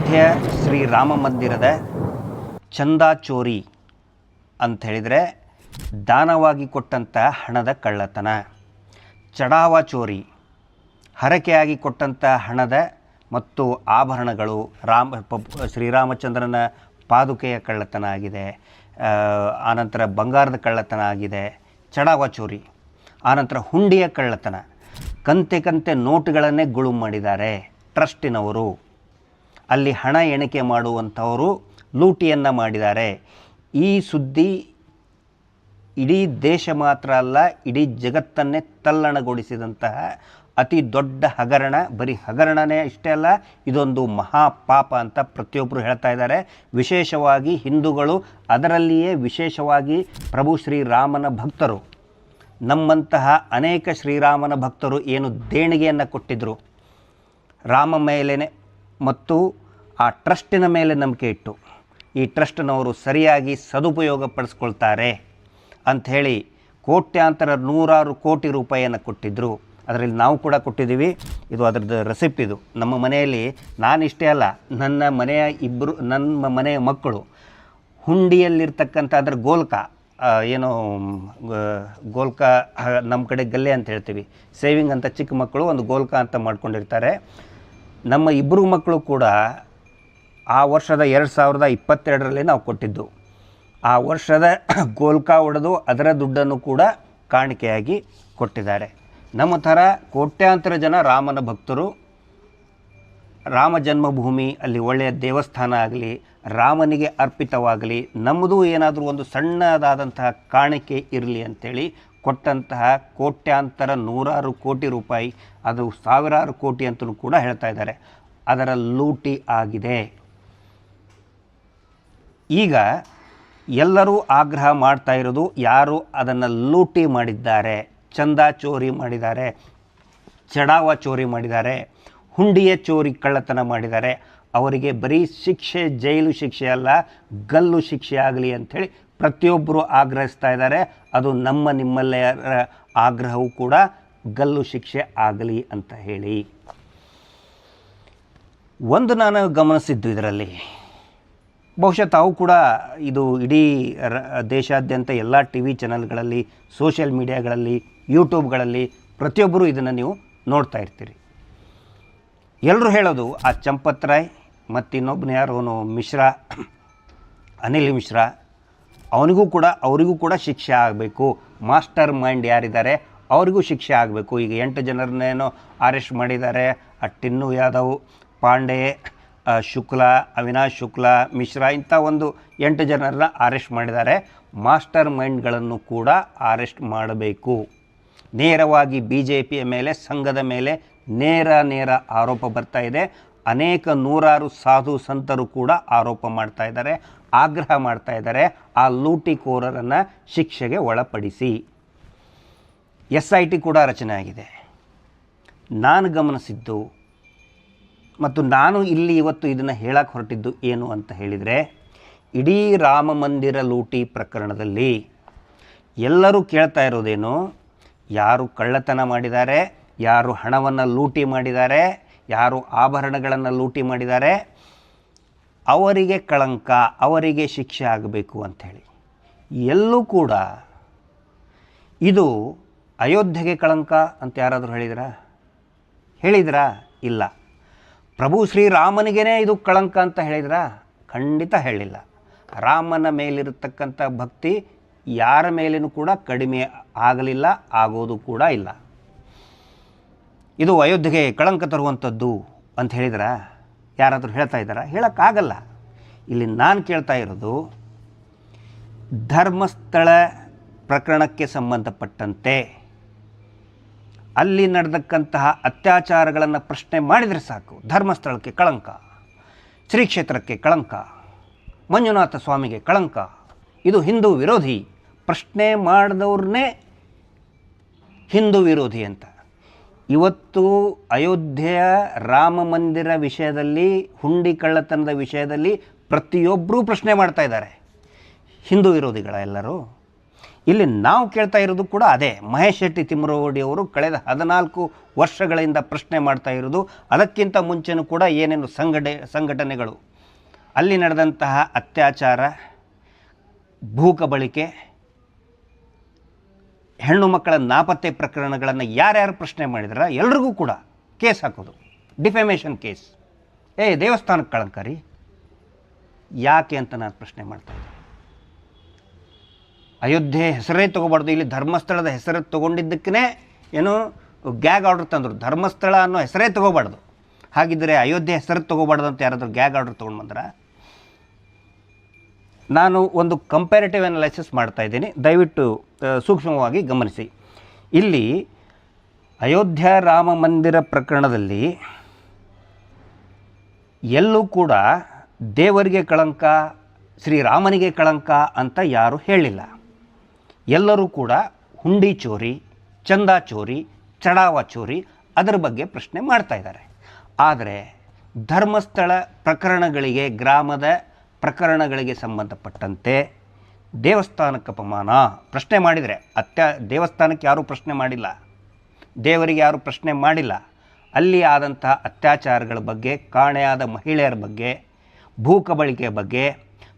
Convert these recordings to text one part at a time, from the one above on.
ಅಯೋಧ್ಯೆ ಶ್ರೀರಾಮ ಮಂದಿರದ ಚಂದಾ ಚೋರಿ ಅಂತ ಹೇಳಿದರೆ ದಾನವಾಗಿ ಕೊಟ್ಟಂಥ ಹಣದ ಕಳ್ಳತನ, ಚಡಾವ ಚೋರಿ ಹರಕೆಯಾಗಿ ಕೊಟ್ಟಂಥ ಹಣದ ಮತ್ತು ಆಭರಣಗಳು, ಶ್ರೀರಾಮಚಂದ್ರನ ಪಾದುಕೆಯ ಕಳ್ಳತನ ಆಗಿದೆ. ಆನಂತರ ಬಂಗಾರದ ಕಳ್ಳತನ ಆಗಿದೆ, ಚಡಾವ ಚೋರಿ. ಆನಂತರ ಹುಂಡಿಯ ಕಳ್ಳತನ, ಕಂತೆ ನೋಟುಗಳನ್ನೇ ಗುಳುಂ ಮಾಡಿದ್ದಾರೆ ಟ್ರಸ್ಟಿನವರು. ಅಲ್ಲಿ ಹಣ ಎಣಿಕೆ ಮಾಡುವಂಥವರು ಲೂಟಿಯನ್ನು ಮಾಡಿದ್ದಾರೆ. ಈ ಸುದ್ದಿ ಇಡೀ ದೇಶ ಮಾತ್ರ ಅಲ್ಲ, ಇಡೀ ಜಗತ್ತನ್ನೇ ತಲ್ಲಣಗೊಳಿಸಿದಂತಹ ಅತಿ ದೊಡ್ಡ ಹಗರಣ. ಬರೀ ಹಗರಣನೇ ಇಷ್ಟೇ ಅಲ್ಲ, ಇದೊಂದು ಮಹಾಪಾಪ ಅಂತ ಪ್ರತಿಯೊಬ್ಬರು ಹೇಳ್ತಾ ಇದ್ದಾರೆ. ವಿಶೇಷವಾಗಿ ಹಿಂದೂಗಳು, ಅದರಲ್ಲಿಯೇ ವಿಶೇಷವಾಗಿ ಪ್ರಭು ಶ್ರೀರಾಮನ ಭಕ್ತರು, ನಮ್ಮಂತಹ ಅನೇಕ ಶ್ರೀರಾಮನ ಭಕ್ತರು ಏನು ದೇಣಿಗೆಯನ್ನು ಕೊಟ್ಟಿದ್ದರು ರಾಮ ಮೇಲೇ ಮತ್ತು ಆ ಟ್ರಸ್ಟಿನ ಮೇಲೆ ನಂಬಿಕೆ ಇಟ್ಟು ಈ ಟ್ರಸ್ಟ್ನವರು ಸರಿಯಾಗಿ ಸದುಪಯೋಗ ಪಡಿಸ್ಕೊಳ್ತಾರೆ ಅಂಥೇಳಿ ಕೋಟ್ಯಾಂತರ ನೂರಾರು ಕೋಟಿ ರೂಪಾಯಿಯನ್ನು ಕೊಟ್ಟಿದ್ದರು. ಅದರಲ್ಲಿ ನಾವು ಕೂಡ ಕೊಟ್ಟಿದ್ದೀವಿ. ಇದು ಅದರದ್ದು ರೆಸಿಪ್ಟ್. ಇದು ನಮ್ಮ ಮನೆಯಲ್ಲಿ ನಾನಿಷ್ಟೇ ಅಲ್ಲ, ನಮ್ಮ ಮನೆಯ ಮಕ್ಕಳು ಹುಂಡಿಯಲ್ಲಿರ್ತಕ್ಕಂಥ ಅದರ ಗೋಲ್ಕ, ಏನೋ ಗೋಲ್ಕ ನಮ್ಮ ಕಡೆ ಗಲ್ಲೆ ಅಂತ ಹೇಳ್ತೀವಿ, ಸೇವಿಂಗ್ ಅಂತ ಚಿಕ್ಕ ಮಕ್ಕಳು ಒಂದು ಗೋಲ್ಕ ಅಂತ ಮಾಡ್ಕೊಂಡಿರ್ತಾರೆ. ನಮ್ಮ ಇಬ್ಬರು ಮಕ್ಕಳು ಕೂಡ ಆ ವರ್ಷದ 2022ರಲ್ಲಿ ನಾವು ಕೊಟ್ಟಿದ್ದು. ಆ ವರ್ಷದ ಗೋಲ್ಕ ಹೊಡೆದು ಅದರ ದುಡ್ಡನ್ನು ಕೂಡ ಕಾಣಿಕೆಯಾಗಿ ಕೊಟ್ಟಿದ್ದಾರೆ. ನಮ್ಮ ಥರ ಕೋಟ್ಯಾಂತರ ಜನ ರಾಮನ ಭಕ್ತರು, ರಾಮ ಜನ್ಮಭೂಮಿ ಅಲ್ಲಿ ಒಳ್ಳೆಯ ದೇವಸ್ಥಾನ ಆಗಲಿ, ರಾಮನಿಗೆ ಅರ್ಪಿತವಾಗಲಿ, ನಮ್ಮದು ಏನಾದರೂ ಒಂದು ಸಣ್ಣದಾದಂತಹ ಕಾಣಿಕೆ ಇರಲಿ ಅಂಥೇಳಿ ಕೊಟ್ಟಂತಹ ಕೋಟ್ಯಾಂತರ ನೂರಾರು ಕೋಟಿ ರೂಪಾಯಿ, ಅದು ಸಾವಿರಾರು ಕೋಟಿ ಅಂತಲೂ ಕೂಡ ಹೇಳ್ತಾ ಇದ್ದಾರೆ, ಅದರ ಲೂಟಿ ಆಗಿದೆ. ಈಗ ಎಲ್ಲರೂ ಆಗ್ರಹ ಮಾಡ್ತಾ ಇರೋದು, ಯಾರು ಅದನ್ನು ಲೂಟಿ ಮಾಡಿದ್ದಾರೆ, ಚಂದಾ ಚೋರಿ ಮಾಡಿದ್ದಾರೆ, ಚಡಾವ ಚೋರಿ ಮಾಡಿದ್ದಾರೆ, ಹುಂಡಿಯ ಚೋರಿ ಕಳ್ಳತನ ಮಾಡಿದ್ದಾರೆ, ಅವರಿಗೆ ಬರೀ ಶಿಕ್ಷೆ, ಜೈಲು ಶಿಕ್ಷೆ ಅಲ್ಲ, ಗಲ್ಲು ಶಿಕ್ಷೆ ಆಗಲಿ ಅಂಥೇಳಿ ಪ್ರತಿಯೊಬ್ಬರು ಆಗ್ರಹಿಸ್ತಾ ಇದ್ದಾರೆ. ಅದು ನಿಮ್ಮೆಲ್ಲರ ಆಗ್ರಹವೂ ಕೂಡ ಗಲ್ಲು ಶಿಕ್ಷೆ ಆಗಲಿ ಅಂತ ಹೇಳಿ. ಒಂದು ನಾನು ಗಮನಿಸಿದ್ದು ಇದರಲ್ಲಿ, ಬಹುಶಃ ತಾವು ಕೂಡ ಇದು ಇಡೀ ದೇಶಾದ್ಯಂತ ಎಲ್ಲ ಟಿ ವಿ ಚಾನಲ್ಗಳಲ್ಲಿ, ಸೋಷಿಯಲ್ ಮೀಡಿಯಾಗಳಲ್ಲಿ, ಯೂಟ್ಯೂಬ್ಗಳಲ್ಲಿ ಪ್ರತಿಯೊಬ್ಬರು ಇದನ್ನು ನೀವು ನೋಡ್ತಾ ಇರ್ತೀರಿ. ಎಲ್ಲರೂ ಹೇಳೋದು ಆ ಚಂಪತ್ ರಾಯ್ ಮತ್ತು ಇನ್ನೊಬ್ಬನ ಯಾರು ಮಿಶ್ರಾ, ಅನಿಲ್ ಮಿಶ್ರಾ, ಅವರಿಗೂ ಕೂಡ ಶಿಕ್ಷೆ ಆಗಬೇಕು. ಮಾಸ್ಟರ್ ಮೈಂಡ್ ಯಾರಿದ್ದಾರೆ ಅವರಿಗೂ ಶಿಕ್ಷೆ ಆಗಬೇಕು. ಈಗ 8 ಜನರನ್ನೇನೋ ಅರೆಸ್ಟ್ ಮಾಡಿದ್ದಾರೆ. ಆ ಟಿನ್ನು ಯಾದವ್, ಪಾಂಡೆ, ಶುಕ್ಲಾ, ಅವಿನಾಶ್ ಶುಕ್ಲಾ, ಮಿಶ್ರಾ, ಇಂಥ ಒಂದು 8 ಜನರನ್ನ ಅರೆಸ್ಟ್ ಮಾಡಿದ್ದಾರೆ. ಮಾಸ್ಟರ್ ಮೈಂಡ್ಗಳನ್ನು ಕೂಡ ಅರೆಸ್ಟ್ ಮಾಡಬೇಕು. ನೇರವಾಗಿ BJPಯ ಮೇಲೆ, ಸಂಘದ ಮೇಲೆ ನೇರ ಆರೋಪ ಬರ್ತಾ ಇದೆ. ಅನೇಕ ನೂರಾರು ಸಾಧು ಸಂತರು ಕೂಡ ಆರೋಪ ಮಾಡ್ತಾ ಇದ್ದಾರೆ, ಆಗ್ರಹ ಮಾಡ್ತಾ ಇದ್ದಾರೆ, ಆ ಲೂಟಿಕೋರರನ್ನು ಶಿಕ್ಷೆಗೆ ಒಳಪಡಿಸಿ. SIT ಕೂಡ ರಚನೆ ಆಗಿದೆ. ನಾನು ಗಮನಿಸಿದ್ದು ಮತ್ತು ನಾನು ಇಲ್ಲಿ ಇವತ್ತು ಇದನ್ನು ಹೇಳಕ್ಕೆ ಹೊರಟಿದ್ದು ಏನು ಅಂತ ಹೇಳಿದರೆ, ಇಡೀ ರಾಮ ಮಂದಿರ ಲೂಟಿ ಪ್ರಕರಣದಲ್ಲಿ ಎಲ್ಲರೂ ಕೇಳ್ತಾ ಇರೋದೇನು, ಯಾರು ಕಳ್ಳತನ ಮಾಡಿದ್ದಾರೆ, ಯಾರು ಹಣವನ್ನು ಲೂಟಿ ಮಾಡಿದ್ದಾರೆ, ಯಾರು ಆಭರಣಗಳನ್ನು ಲೂಟಿ ಮಾಡಿದ್ದಾರೆ, ಅವರಿಗೆ ಕಳಂಕ, ಅವರಿಗೆ ಶಿಕ್ಷೆ ಆಗಬೇಕು ಅಂಥೇಳಿ. ಎಲ್ಲೂ ಕೂಡ ಇದು ಅಯೋಧ್ಯೆಗೆ ಕಳಂಕ ಅಂತ ಯಾರಾದರೂ ಹೇಳಿದ್ರಾ? ಇಲ್ಲ. ಪ್ರಭು ಶ್ರೀರಾಮನಿಗೇ ಇದು ಕಳಂಕ ಅಂತ ಹೇಳಿದ್ರಾ? ಖಂಡಿತ ಹೇಳಿಲ್ಲ. ರಾಮನ ಮೇಲಿರತಕ್ಕಂಥ ಭಕ್ತಿ ಯಾರ ಮೇಲೇನೂ ಕೂಡ ಕಡಿಮೆ ಆಗಲಿಲ್ಲ, ಆಗೋದು ಕೂಡ ಇಲ್ಲ. ಇದು ಅಯೋಧ್ಯೆಗೆ ಕಳಂಕ ತರುವಂಥದ್ದು ಅಂತ ಹೇಳಿದ್ರಾ? ಯಾರಾದರೂ ಹೇಳ್ತಾ ಇದ್ದಾರಾ? ಹೇಳೋಕ್ಕಾಗಲ್ಲ. ಇಲ್ಲಿ ನಾನು ಕೇಳ್ತಾ ಇರೋದು, ಧರ್ಮಸ್ಥಳ ಪ್ರಕರಣಕ್ಕೆ ಸಂಬಂಧಪಟ್ಟಂತೆ ಅಲ್ಲಿ ನಡೆದಕ್ಕಂತಹ ಅತ್ಯಾಚಾರಗಳನ್ನು ಪ್ರಶ್ನೆ ಮಾಡಿದರೆ ಸಾಕು, ಧರ್ಮಸ್ಥಳಕ್ಕೆ ಕಳಂಕ, ಶ್ರೀ ಕ್ಷೇತ್ರಕ್ಕೆ ಕಳಂಕ, ಮಂಜುನಾಥ ಸ್ವಾಮಿಗೆ ಕಳಂಕ, ಇದು ಹಿಂದೂ ವಿರೋಧಿ, ಪ್ರಶ್ನೆ ಮಾಡಿದವ್ರನ್ನೇ ಹಿಂದೂ ವಿರೋಧಿ ಅಂತ. ಇವತ್ತು ಅಯೋಧ್ಯೆಯ ರಾಮ ಮಂದಿರ ವಿಷಯದಲ್ಲಿ, ಹುಂಡಿ ಕಳ್ಳತನದ ವಿಷಯದಲ್ಲಿ ಪ್ರತಿಯೊಬ್ಬರೂ ಪ್ರಶ್ನೆ ಮಾಡ್ತಾ ಇದ್ದಾರೆ. ಹಿಂದೂ ವಿರೋಧಿಗಳ ಎಲ್ಲರೂ ಇಲ್ಲಿ ನಾವು ಕೇಳ್ತಾ ಇರೋದು ಕೂಡ ಅದೇ. ಮಹೇಶ್ ಶೆಟ್ಟಿ ತಿಮ್ಮರೋಡಿ ಅವರು ಕಳೆದ 14 ವರ್ಷಗಳಿಂದ ಪ್ರಶ್ನೆ ಮಾಡ್ತಾ ಇರೋದು, ಅದಕ್ಕಿಂತ ಮುಂಚೆನೂ ಕೂಡ ಏನೇನು ಸಂಘಟನೆಗಳು ಅಲ್ಲಿ ನಡೆದಂತಹ ಅತ್ಯಾಚಾರ, ಭೂಕಬಳಿಕೆ, ಹೆಣ್ಣು ಮಕ್ಕಳ ನಾಪತ್ತೆ ಪ್ರಕರಣಗಳನ್ನು ಯಾರ್ಯಾರು ಪ್ರಶ್ನೆ ಮಾಡಿದಾರ ಎಲ್ರಿಗೂ ಕೂಡ ಕೇಸ್ ಹಾಕೋದು, ಡಿಫೆಮೇಷನ್ ಕೇಸ್. ದೇವಸ್ಥಾನಕ್ಕೆ ಕಳಂಕಾರಿ ಯಾಕೆ ಅಂತ ನಾನು ಪ್ರಶ್ನೆ ಮಾಡ್ತಾಯಿದ್ದೆ. ಅಯೋಧ್ಯೆ ಹೆಸರೇ ತೊಗೋಬಾರ್ದು, ಇಲ್ಲಿ ಧರ್ಮಸ್ಥಳದ ಹೆಸರು ತೊಗೊಂಡಿದ್ದಕ್ಕೇ ಏನು ಗ್ಯಾಗ್ ಆರ್ಡರ್ ತಂದರು. ಧರ್ಮಸ್ಥಳ ಅನ್ನೋ ಹೆಸರೇ ತೊಗೋಬಾರ್ದು, ಹಾಗಿದ್ದರೆ ಅಯೋಧ್ಯೆ ಹೆಸರು ತೊಗೋಬಾರ್ದು ಅಂತ ಯಾರಾದರೂ ಗ್ಯಾಗ್ ಆರ್ಡರ್ ತೊಗೊಂಡು ಬಂದ್ರೆ? ನಾನು ಒಂದು ಕಂಪ್ಯಾರಿಟಿವ್ ಅನಾಲಿಸಿಸ್ ಮಾಡ್ತಾಯಿದ್ದೀನಿ, ದಯವಿಟ್ಟು ಸೂಕ್ಷ್ಮವಾಗಿ ಗಮನಿಸಿ. ಇಲ್ಲಿ ಅಯೋಧ್ಯ ರಾಮ ಮಂದಿರ ಪ್ರಕರಣದಲ್ಲಿ ಎಲ್ಲೂ ಕೂಡ ದೇವರಿಗೆ ಕಳಂಕ, ಶ್ರೀರಾಮನಿಗೆ ಕಳಂಕ ಅಂತ ಯಾರೂ ಹೇಳಿಲ್ಲ. ಎಲ್ಲರೂ ಕೂಡ ಹುಂಡಿ ಚೋರಿ, ಚಂದ ಚೋರಿ, ಚಡಾವ ಚೋರಿ ಅದರ ಬಗ್ಗೆ ಪ್ರಶ್ನೆ ಮಾಡ್ತಾ ಇದ್ದಾರೆ. ಆದರೆ ಧರ್ಮಸ್ಥಳ ಪ್ರಕರಣಗಳಿಗೆ, ಗ್ರಾಮದ ಪ್ರಕರಣಗಳಿಗೆ ಸಂಬಂಧಪಟ್ಟಂತೆ ದೇವಸ್ಥಾನಕ್ಕೆ ಅಪಮಾನ ಪ್ರಶ್ನೆ ಮಾಡಿದರೆ, ದೇವಸ್ಥಾನಕ್ಕೆ ಯಾರೂ ಪ್ರಶ್ನೆ ಮಾಡಿಲ್ಲ, ದೇವರಿಗೆ ಯಾರೂ ಪ್ರಶ್ನೆ ಮಾಡಿಲ್ಲ. ಅಲ್ಲಿ ಆದಂಥ ಅತ್ಯಾಚಾರಗಳ ಬಗ್ಗೆ, ಕಾಣೆಯಾದ ಮಹಿಳೆಯರ ಬಗ್ಗೆ, ಭೂಕಬಳಿಕೆ ಬಗ್ಗೆ,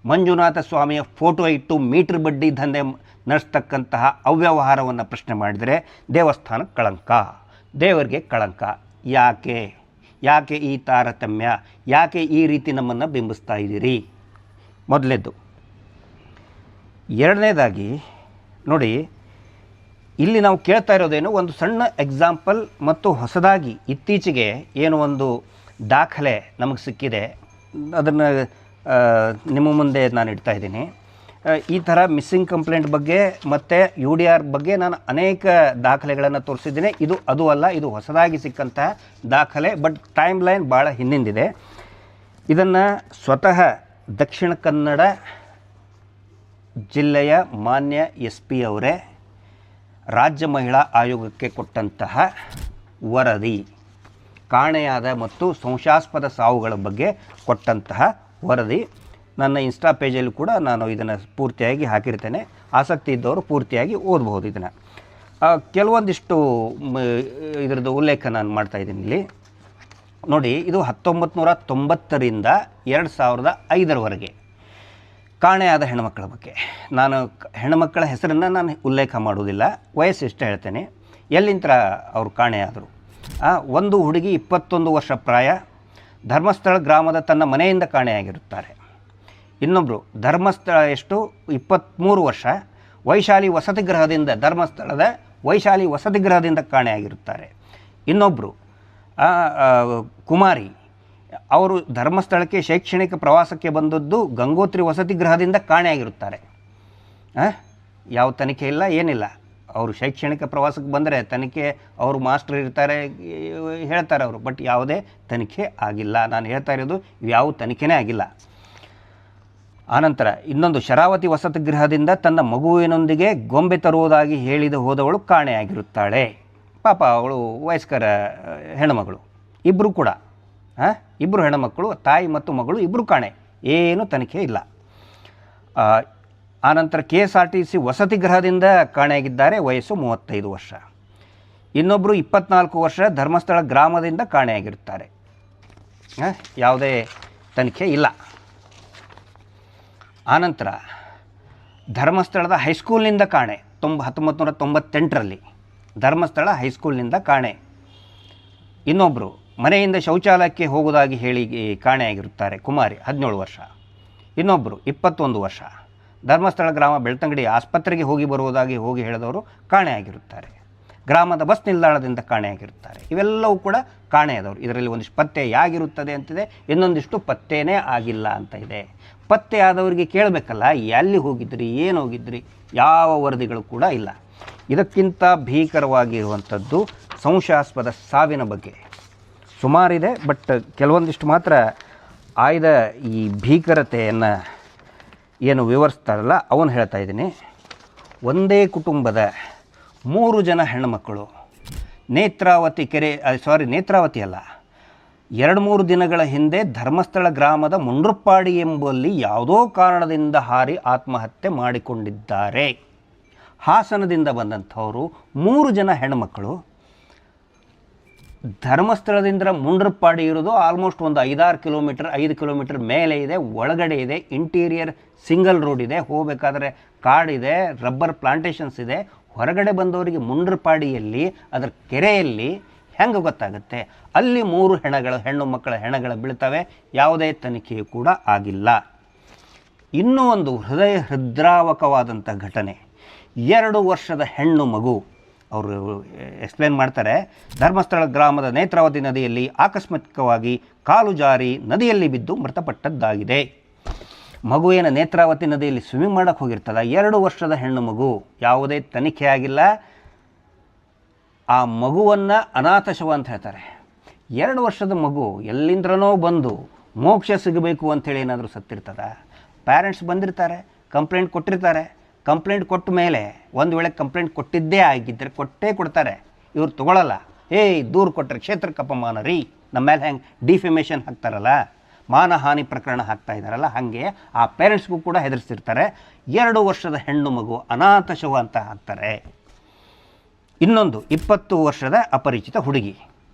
ಮಂಜುನಾಥ ಸ್ವಾಮಿಯ ಫೋಟೋ ಇಟ್ಟು ಮೀಟರ್ ಬಡ್ಡಿ ದಂಧೆ ನಡೆಸ್ತಕ್ಕಂತಹ ಅವ್ಯವಹಾರವನ್ನು ಪ್ರಶ್ನೆ ಮಾಡಿದರೆ ದೇವಸ್ಥಾನಕ್ಕೆ ಕಳಂಕ, ದೇವರಿಗೆ ಕಳಂಕ. ಯಾಕೆ ಈ ತಾರತಮ್ಯ? ಯಾಕೆ ಈ ರೀತಿ ನಮ್ಮನ್ನು ಬಿಂಬಿಸ್ತಾ ಇದ್ದೀರಿ? ಮೊದಲೇದ್ದು. ಎರಡನೇದಾಗಿ ನೋಡಿ, ಇಲ್ಲಿ ನಾವು ಕೇಳ್ತಾ ಇರೋದೇನು, ಒಂದು ಸಣ್ಣ ಎಕ್ಸಾಂಪಲ್ ಮತ್ತು ಹೊಸದಾಗಿ ಇತ್ತೀಚೆಗೆ ಏನು ಒಂದು ದಾಖಲೆ ನಮಗೆ ಸಿಕ್ಕಿದೆ, ಅದನ್ನು ನಿಮ್ಮ ಮುಂದೆ ನಾನು ಇಡ್ತಾ ಇದ್ದೀನಿ. ಈ ಥರ ಮಿಸ್ಸಿಂಗ್ ಕಂಪ್ಲೇಂಟ್ ಬಗ್ಗೆ ಮತ್ತು UDR ಬಗ್ಗೆ ನಾನು ಅನೇಕ ದಾಖಲೆಗಳನ್ನು ತೋರಿಸಿದ್ದೀನಿ. ಇದು ಅದು ಅಲ್ಲ, ಇದು ಹೊಸದಾಗಿ ಸಿಕ್ಕಂತಹ ದಾಖಲೆ, ಬಟ್ ಟೈಮ್ ಲೈನ್ ಭಾಳ ಹಿಂದಿಂದಿದೆ. ಇದನ್ನು ಸ್ವತಃ ದಕ್ಷಿಣ ಕನ್ನಡ ಜಿಲ್ಲೆಯ ಮಾನ್ಯ SP ಅವರೇ ರಾಜ್ಯ ಮಹಿಳಾ ಆಯೋಗಕ್ಕೆ ಕೊಟ್ಟಂತಹ ವರದಿ, ಕಾಣೆಯಾದ ಮತ್ತು ಸಂಶಯಾಸ್ಪದ ಸಾವುಗಳ ಬಗ್ಗೆ ಕೊಟ್ಟಂತಹ ವರದಿ. ನನ್ನ ಇನ್ಸ್ಟಾ ಪೇಜಲ್ಲಿ ಕೂಡ ನಾನು ಇದನ್ನು ಪೂರ್ತಿಯಾಗಿ ಹಾಕಿರ್ತೇನೆ, ಆಸಕ್ತಿ ಇದ್ದವರು ಪೂರ್ತಿಯಾಗಿ ಓದಬಹುದು. ಇದನ್ನು ಕೆಲವೊಂದಿಷ್ಟು ಇದರದ್ದು ಉಲ್ಲೇಖ ನಾನು ಮಾಡ್ತಾಯಿದ್ದೀನಿ ಇಲ್ಲಿ ನೋಡಿ. ಇದು 1990ರಿಂದ 2005ರವರೆಗೆ ಕಾಣೆಯಾದ ಹೆಣ್ಣುಮಕ್ಕಳ ಬಗ್ಗೆ. ನಾನು ಹೆಣ್ಣುಮಕ್ಕಳ ಹೆಸರನ್ನು ನಾನು ಉಲ್ಲೇಖ ಮಾಡುವುದಿಲ್ಲ, ವಯಸ್ಸು ಇಷ್ಟ ಹೇಳ್ತೇನೆ, ಎಲ್ಲಿಂದ ಅವರು ಕಾಣೆಯಾದರು. ಒಂದು ಹುಡುಗಿ 21 ವರ್ಷ ಪ್ರಾಯ, ಧರ್ಮಸ್ಥಳ ಗ್ರಾಮದ ತನ್ನ ಮನೆಯಿಂದ ಕಾಣೆಯಾಗಿರುತ್ತಾರೆ. ಇನ್ನೊಬ್ಬರು ಧರ್ಮಸ್ಥಳ 23 ವರ್ಷ, ವೈಶಾಲಿ ವಸತಿಗೃಹದಿಂದ, ಧರ್ಮಸ್ಥಳದ ವೈಶಾಲಿ ವಸತಿಗೃಹದಿಂದ ಕಾಣೆಯಾಗಿರುತ್ತಾರೆ. ಇನ್ನೊಬ್ಬರು ಕುಮಾರಿ, ಅವರು ಧರ್ಮಸ್ಥಳಕ್ಕೆ ಶೈಕ್ಷಣಿಕ ಪ್ರವಾಸಕ್ಕೆ ಬಂದದ್ದು ಗಂಗೋತ್ರಿ ವಸತಿಗೃಹದಿಂದ ಕಾಣೆಯಾಗಿರುತ್ತಾರೆ. ಯಾವ ತನಿಖೆ ಇಲ್ಲ, ಏನಿಲ್ಲ. ಅವರು ಶೈಕ್ಷಣಿಕ ಪ್ರವಾಸಕ್ಕೆ ಬಂದರೆ ತನಿಖೆ, ಅವರು ಮಾಸ್ಟರ್ ಇರ್ತಾರೆ, ಹೇಳ್ತಾರೆ ಅವರು, ಬಟ್ ಯಾವುದೇ ತನಿಖೆ ಆಗಿಲ್ಲ. ನಾನು ಹೇಳ್ತಾ ಇರೋದು ಯಾವ ತನಿಖೆನೇ ಆಗಿಲ್ಲ. ಆನಂತರ ಇನ್ನೊಂದು ಶರಾವತಿ ವಸತಿಗೃಹದಿಂದ ತನ್ನ ಮಗುವಿನೊಂದಿಗೆ ಗೊಂಬೆ ತರುವುದಾಗಿ ಹೋದವಳು ಕಾಣೆಯಾಗಿರುತ್ತಾಳೆ. ಪಾಪ ಅವಳು ವಯಸ್ಕರ ಹೆಣ್ಣುಮಗಳು. ಇಬ್ಬರು ಕೂಡ ಇಬ್ಬರು ಹೆಣ್ಣುಮಕ್ಕಳು, ತಾಯಿ ಮತ್ತು ಮಗಳು ಇಬ್ಬರು ಕಾಣೆ, ಏನೂ ತನಿಖೆ ಇಲ್ಲ. ಆನಂತರ KSRTC ವಸತಿಗೃಹದಿಂದ ಕಾಣೆಯಾಗಿದ್ದಾರೆ, ವಯಸ್ಸು 35 ವರ್ಷ. ಇನ್ನೊಬ್ಬರು 24 ವರ್ಷ ಧರ್ಮಸ್ಥಳ ಗ್ರಾಮದಿಂದ ಕಾಣೆಯಾಗಿರುತ್ತಾರೆ, ಯಾವುದೇ ತನಿಖೆ ಇಲ್ಲ. ಆನಂತರ ಧರ್ಮಸ್ಥಳದ ಹೈಸ್ಕೂಲ್ನಿಂದ ಕಾಣೆ, 1998ರಲ್ಲಿ ಧರ್ಮಸ್ಥಳ ಹೈಸ್ಕೂಲ್ನಿಂದ ಕಾಣೆ. ಇನ್ನೊಬ್ಬರು ಮನೆಯಿಂದ ಶೌಚಾಲಯಕ್ಕೆ ಹೋಗುವುದಾಗಿ ಹೇಳಿ ಕಾಣೆಯಾಗಿರುತ್ತಾರೆ, ಕುಮಾರಿ 17 ವರ್ಷ. ಇನ್ನೊಬ್ಬರು 21 ವರ್ಷ, ಧರ್ಮಸ್ಥಳ ಗ್ರಾಮ ಬೆಳ್ತಂಗಡಿ ಆಸ್ಪತ್ರೆಗೆ ಬರುವುದಾಗಿ ಹೇಳಿದವರು ಕಾಣೆಯಾಗಿರುತ್ತಾರೆ. ಗ್ರಾಮದ ಬಸ್ ನಿಲ್ದಾಣದಿಂದ ಕಾಣೆಯಾಗಿರುತ್ತಾರೆ. ಇವೆಲ್ಲವೂ ಕೂಡ ಕಾಣೆಯಾದವರು. ಇದರಲ್ಲಿ ಒಂದಿಷ್ಟು ಪತ್ತೆಯಾಗಿರುತ್ತದೆ ಅಂತಿದೆ, ಇನ್ನೊಂದಿಷ್ಟು ಪತ್ತೇನೇ ಆಗಿಲ್ಲ ಅಂತ ಇದೆ. ಪತ್ತೆ ಆದವರಿಗೆ ಕೇಳಬೇಕಲ್ಲ, ಎಲ್ಲಿ ಹೋಗಿದ್ರಿ, ಏನು ಹೋಗಿದ್ರಿ, ಯಾವ ವರದಿಗಳು ಕೂಡ ಇಲ್ಲ. ಇದಕ್ಕಿಂತ ಭೀಕರವಾಗಿರುವಂಥದ್ದು ಸಂಶಯಾಸ್ಪದ ಸಾವಿನ ಬಗ್ಗೆ ಸುಮಾರಿದೆ, ಬಟ್ ಕೆಲವೊಂದಿಷ್ಟು ಮಾತ್ರ ಆಯ್ದ ಈ ಭೀಕರತೆಯನ್ನು ಏನು ವಿವರಿಸ್ತಾರಲ್ಲ ಅವನು ಹೇಳ್ತಾ ಇದ್ದೀನಿ. ಒಂದೇ ಕುಟುಂಬದ 3 ಜನ ಹೆಣ್ಣುಮಕ್ಕಳು ನೇತ್ರಾವತಿ ಅಲ್ಲ, 2-3 ದಿನಗಳ ಹಿಂದೆ ಧರ್ಮಸ್ಥಳ ಗ್ರಾಮದ ಮುಂಡ್ರಪಾಡಿ ಎಂಬಲ್ಲಿ ಯಾವುದೋ ಕಾರಣದಿಂದ ಹಾರಿ ಆತ್ಮಹತ್ಯೆ ಮಾಡಿಕೊಂಡಿದ್ದಾರೆ. ಹಾಸನದಿಂದ ಬಂದಂಥವರು 3 ಜನ ಹೆಣ್ಮಕ್ಕಳು ಧರ್ಮಸ್ಥಳದಿಂದ ಮುಂಡ್ರಪಾಡಿ ಇರೋದು ಆಲ್ಮೋಸ್ಟ್ ಒಂದು 5 ಕಿಲೋಮೀಟರ್ ಮೇಲೆ ಇದೆ, ಒಳಗಡೆ ಇದೆ, ಇಂಟೀರಿಯರ್ ಸಿಂಗಲ್ ರೋಡ್ ಇದೆ, ಹೋಗಬೇಕಾದ್ರೆ ಕಾಡಿದೆ, ರಬ್ಬರ್ ಪ್ಲಾಂಟೇಶನ್ಸ್ ಇದೆ. ಹೊರಗಡೆ ಬಂದವರಿಗೆ ಮುಂಡ್ರಪಾಡಿಯಲ್ಲಿ ಅದರ ಕೆರೆಯಲ್ಲಿ ಹೆಂಗೆ ಗೊತ್ತಾಗುತ್ತೆ? ಅಲ್ಲಿ 3 ಹೆಣ್ಣು ಮಕ್ಕಳ ಹೆಣಗಳು ಬೀಳ್ತವೆ. ಯಾವುದೇ ತನಿಖೆಯೂ ಕೂಡ ಆಗಿಲ್ಲ. ಇನ್ನೂ ಒಂದು ಹೃದ್ರಾವಕವಾದಂಥ ಘಟನೆ. 2 ವರ್ಷದ ಹೆಣ್ಣು ಮಗು, ಅವರು ಎಕ್ಸ್ಪ್ಲೇನ್ ಮಾಡ್ತಾರೆ, ಧರ್ಮಸ್ಥಳ ಗ್ರಾಮದ ನೇತ್ರಾವತಿ ನದಿಯಲ್ಲಿ ಆಕಸ್ಮಿಕವಾಗಿ ಕಾಲು ಜಾರಿ ನದಿಯಲ್ಲಿ ಬಿದ್ದು ಮೃತಪಟ್ಟದ್ದಾಗಿದೆ. ಮಗು ಏನು ನೇತ್ರಾವತಿ ನದಿಯಲ್ಲಿ ಸ್ವಿಮ್ಮಿಂಗ್ ಮಾಡೋಕ್ಕೆ ಹೋಗಿರ್ತದ? 2 ವರ್ಷದ ಹೆಣ್ಣು ಮಗು, ಯಾವುದೇ ತನಿಖೆ ಆಗಿಲ್ಲ. ಆ ಮಗುವನ್ನು ಅನಾಥಶವ ಅಂತ ಹೇಳ್ತಾರೆ. 2 ವರ್ಷದ ಮಗು ಎಲ್ಲಿಂದ್ರನೋ ಬಂದು ಮೋಕ್ಷ ಸಿಗಬೇಕು ಅಂಥೇಳಿ ಏನಾದರೂ ಸತ್ತಿರ್ತದ? ಪ್ಯಾರೆಂಟ್ಸ್ ಬಂದಿರ್ತಾರೆ, ಕಂಪ್ಲೇಂಟ್ ಕೊಟ್ಟಿರ್ತಾರೆ. ಕಂಪ್ಲೇಂಟ್ ಕೊಟ್ಟ ಮೇಲೆ ಒಂದು ವೇಳೆ ಕಂಪ್ಲೇಂಟ್ ಕೊಟ್ಟಿದ್ದೇ ಆಗಿದ್ದರೆ ಕೊಡ್ತಾರೆ, ಇವ್ರು ತೊಗೊಳ್ಳಲ್ಲ. ದೂರು ಕೊಟ್ಟರೆ ಕ್ಷೇತ್ರಕ್ಕೆ ಅಪಮಾನ ರೀ, ನಮ್ಮ ಮೇಲೆ ಹೆಂಗೆ ಡಿಫೆಮೇಷನ್ ಹಾಕ್ತಾರಲ್ಲ, ಮಾನಹಾನಿ ಪ್ರಕರಣ ಹಾಕ್ತಾ ಇದ್ದಾರಲ್ಲ, ಹಾಗೆ ಆ ಪೇರೆಂಟ್ಸ್ಗೂ ಕೂಡ ಹೆದರಿಸ್ತಿರ್ತಾರೆ. 2 ವರ್ಷದ ಹೆಣ್ಣು ಮಗು ಅನಾಥಶವ ಅಂತ ಹಾಕ್ತಾರೆ. ಇನ್ನೊಂದು 20 ವರ್ಷದ ಅಪರಿಚಿತ ಹುಡುಗಿ,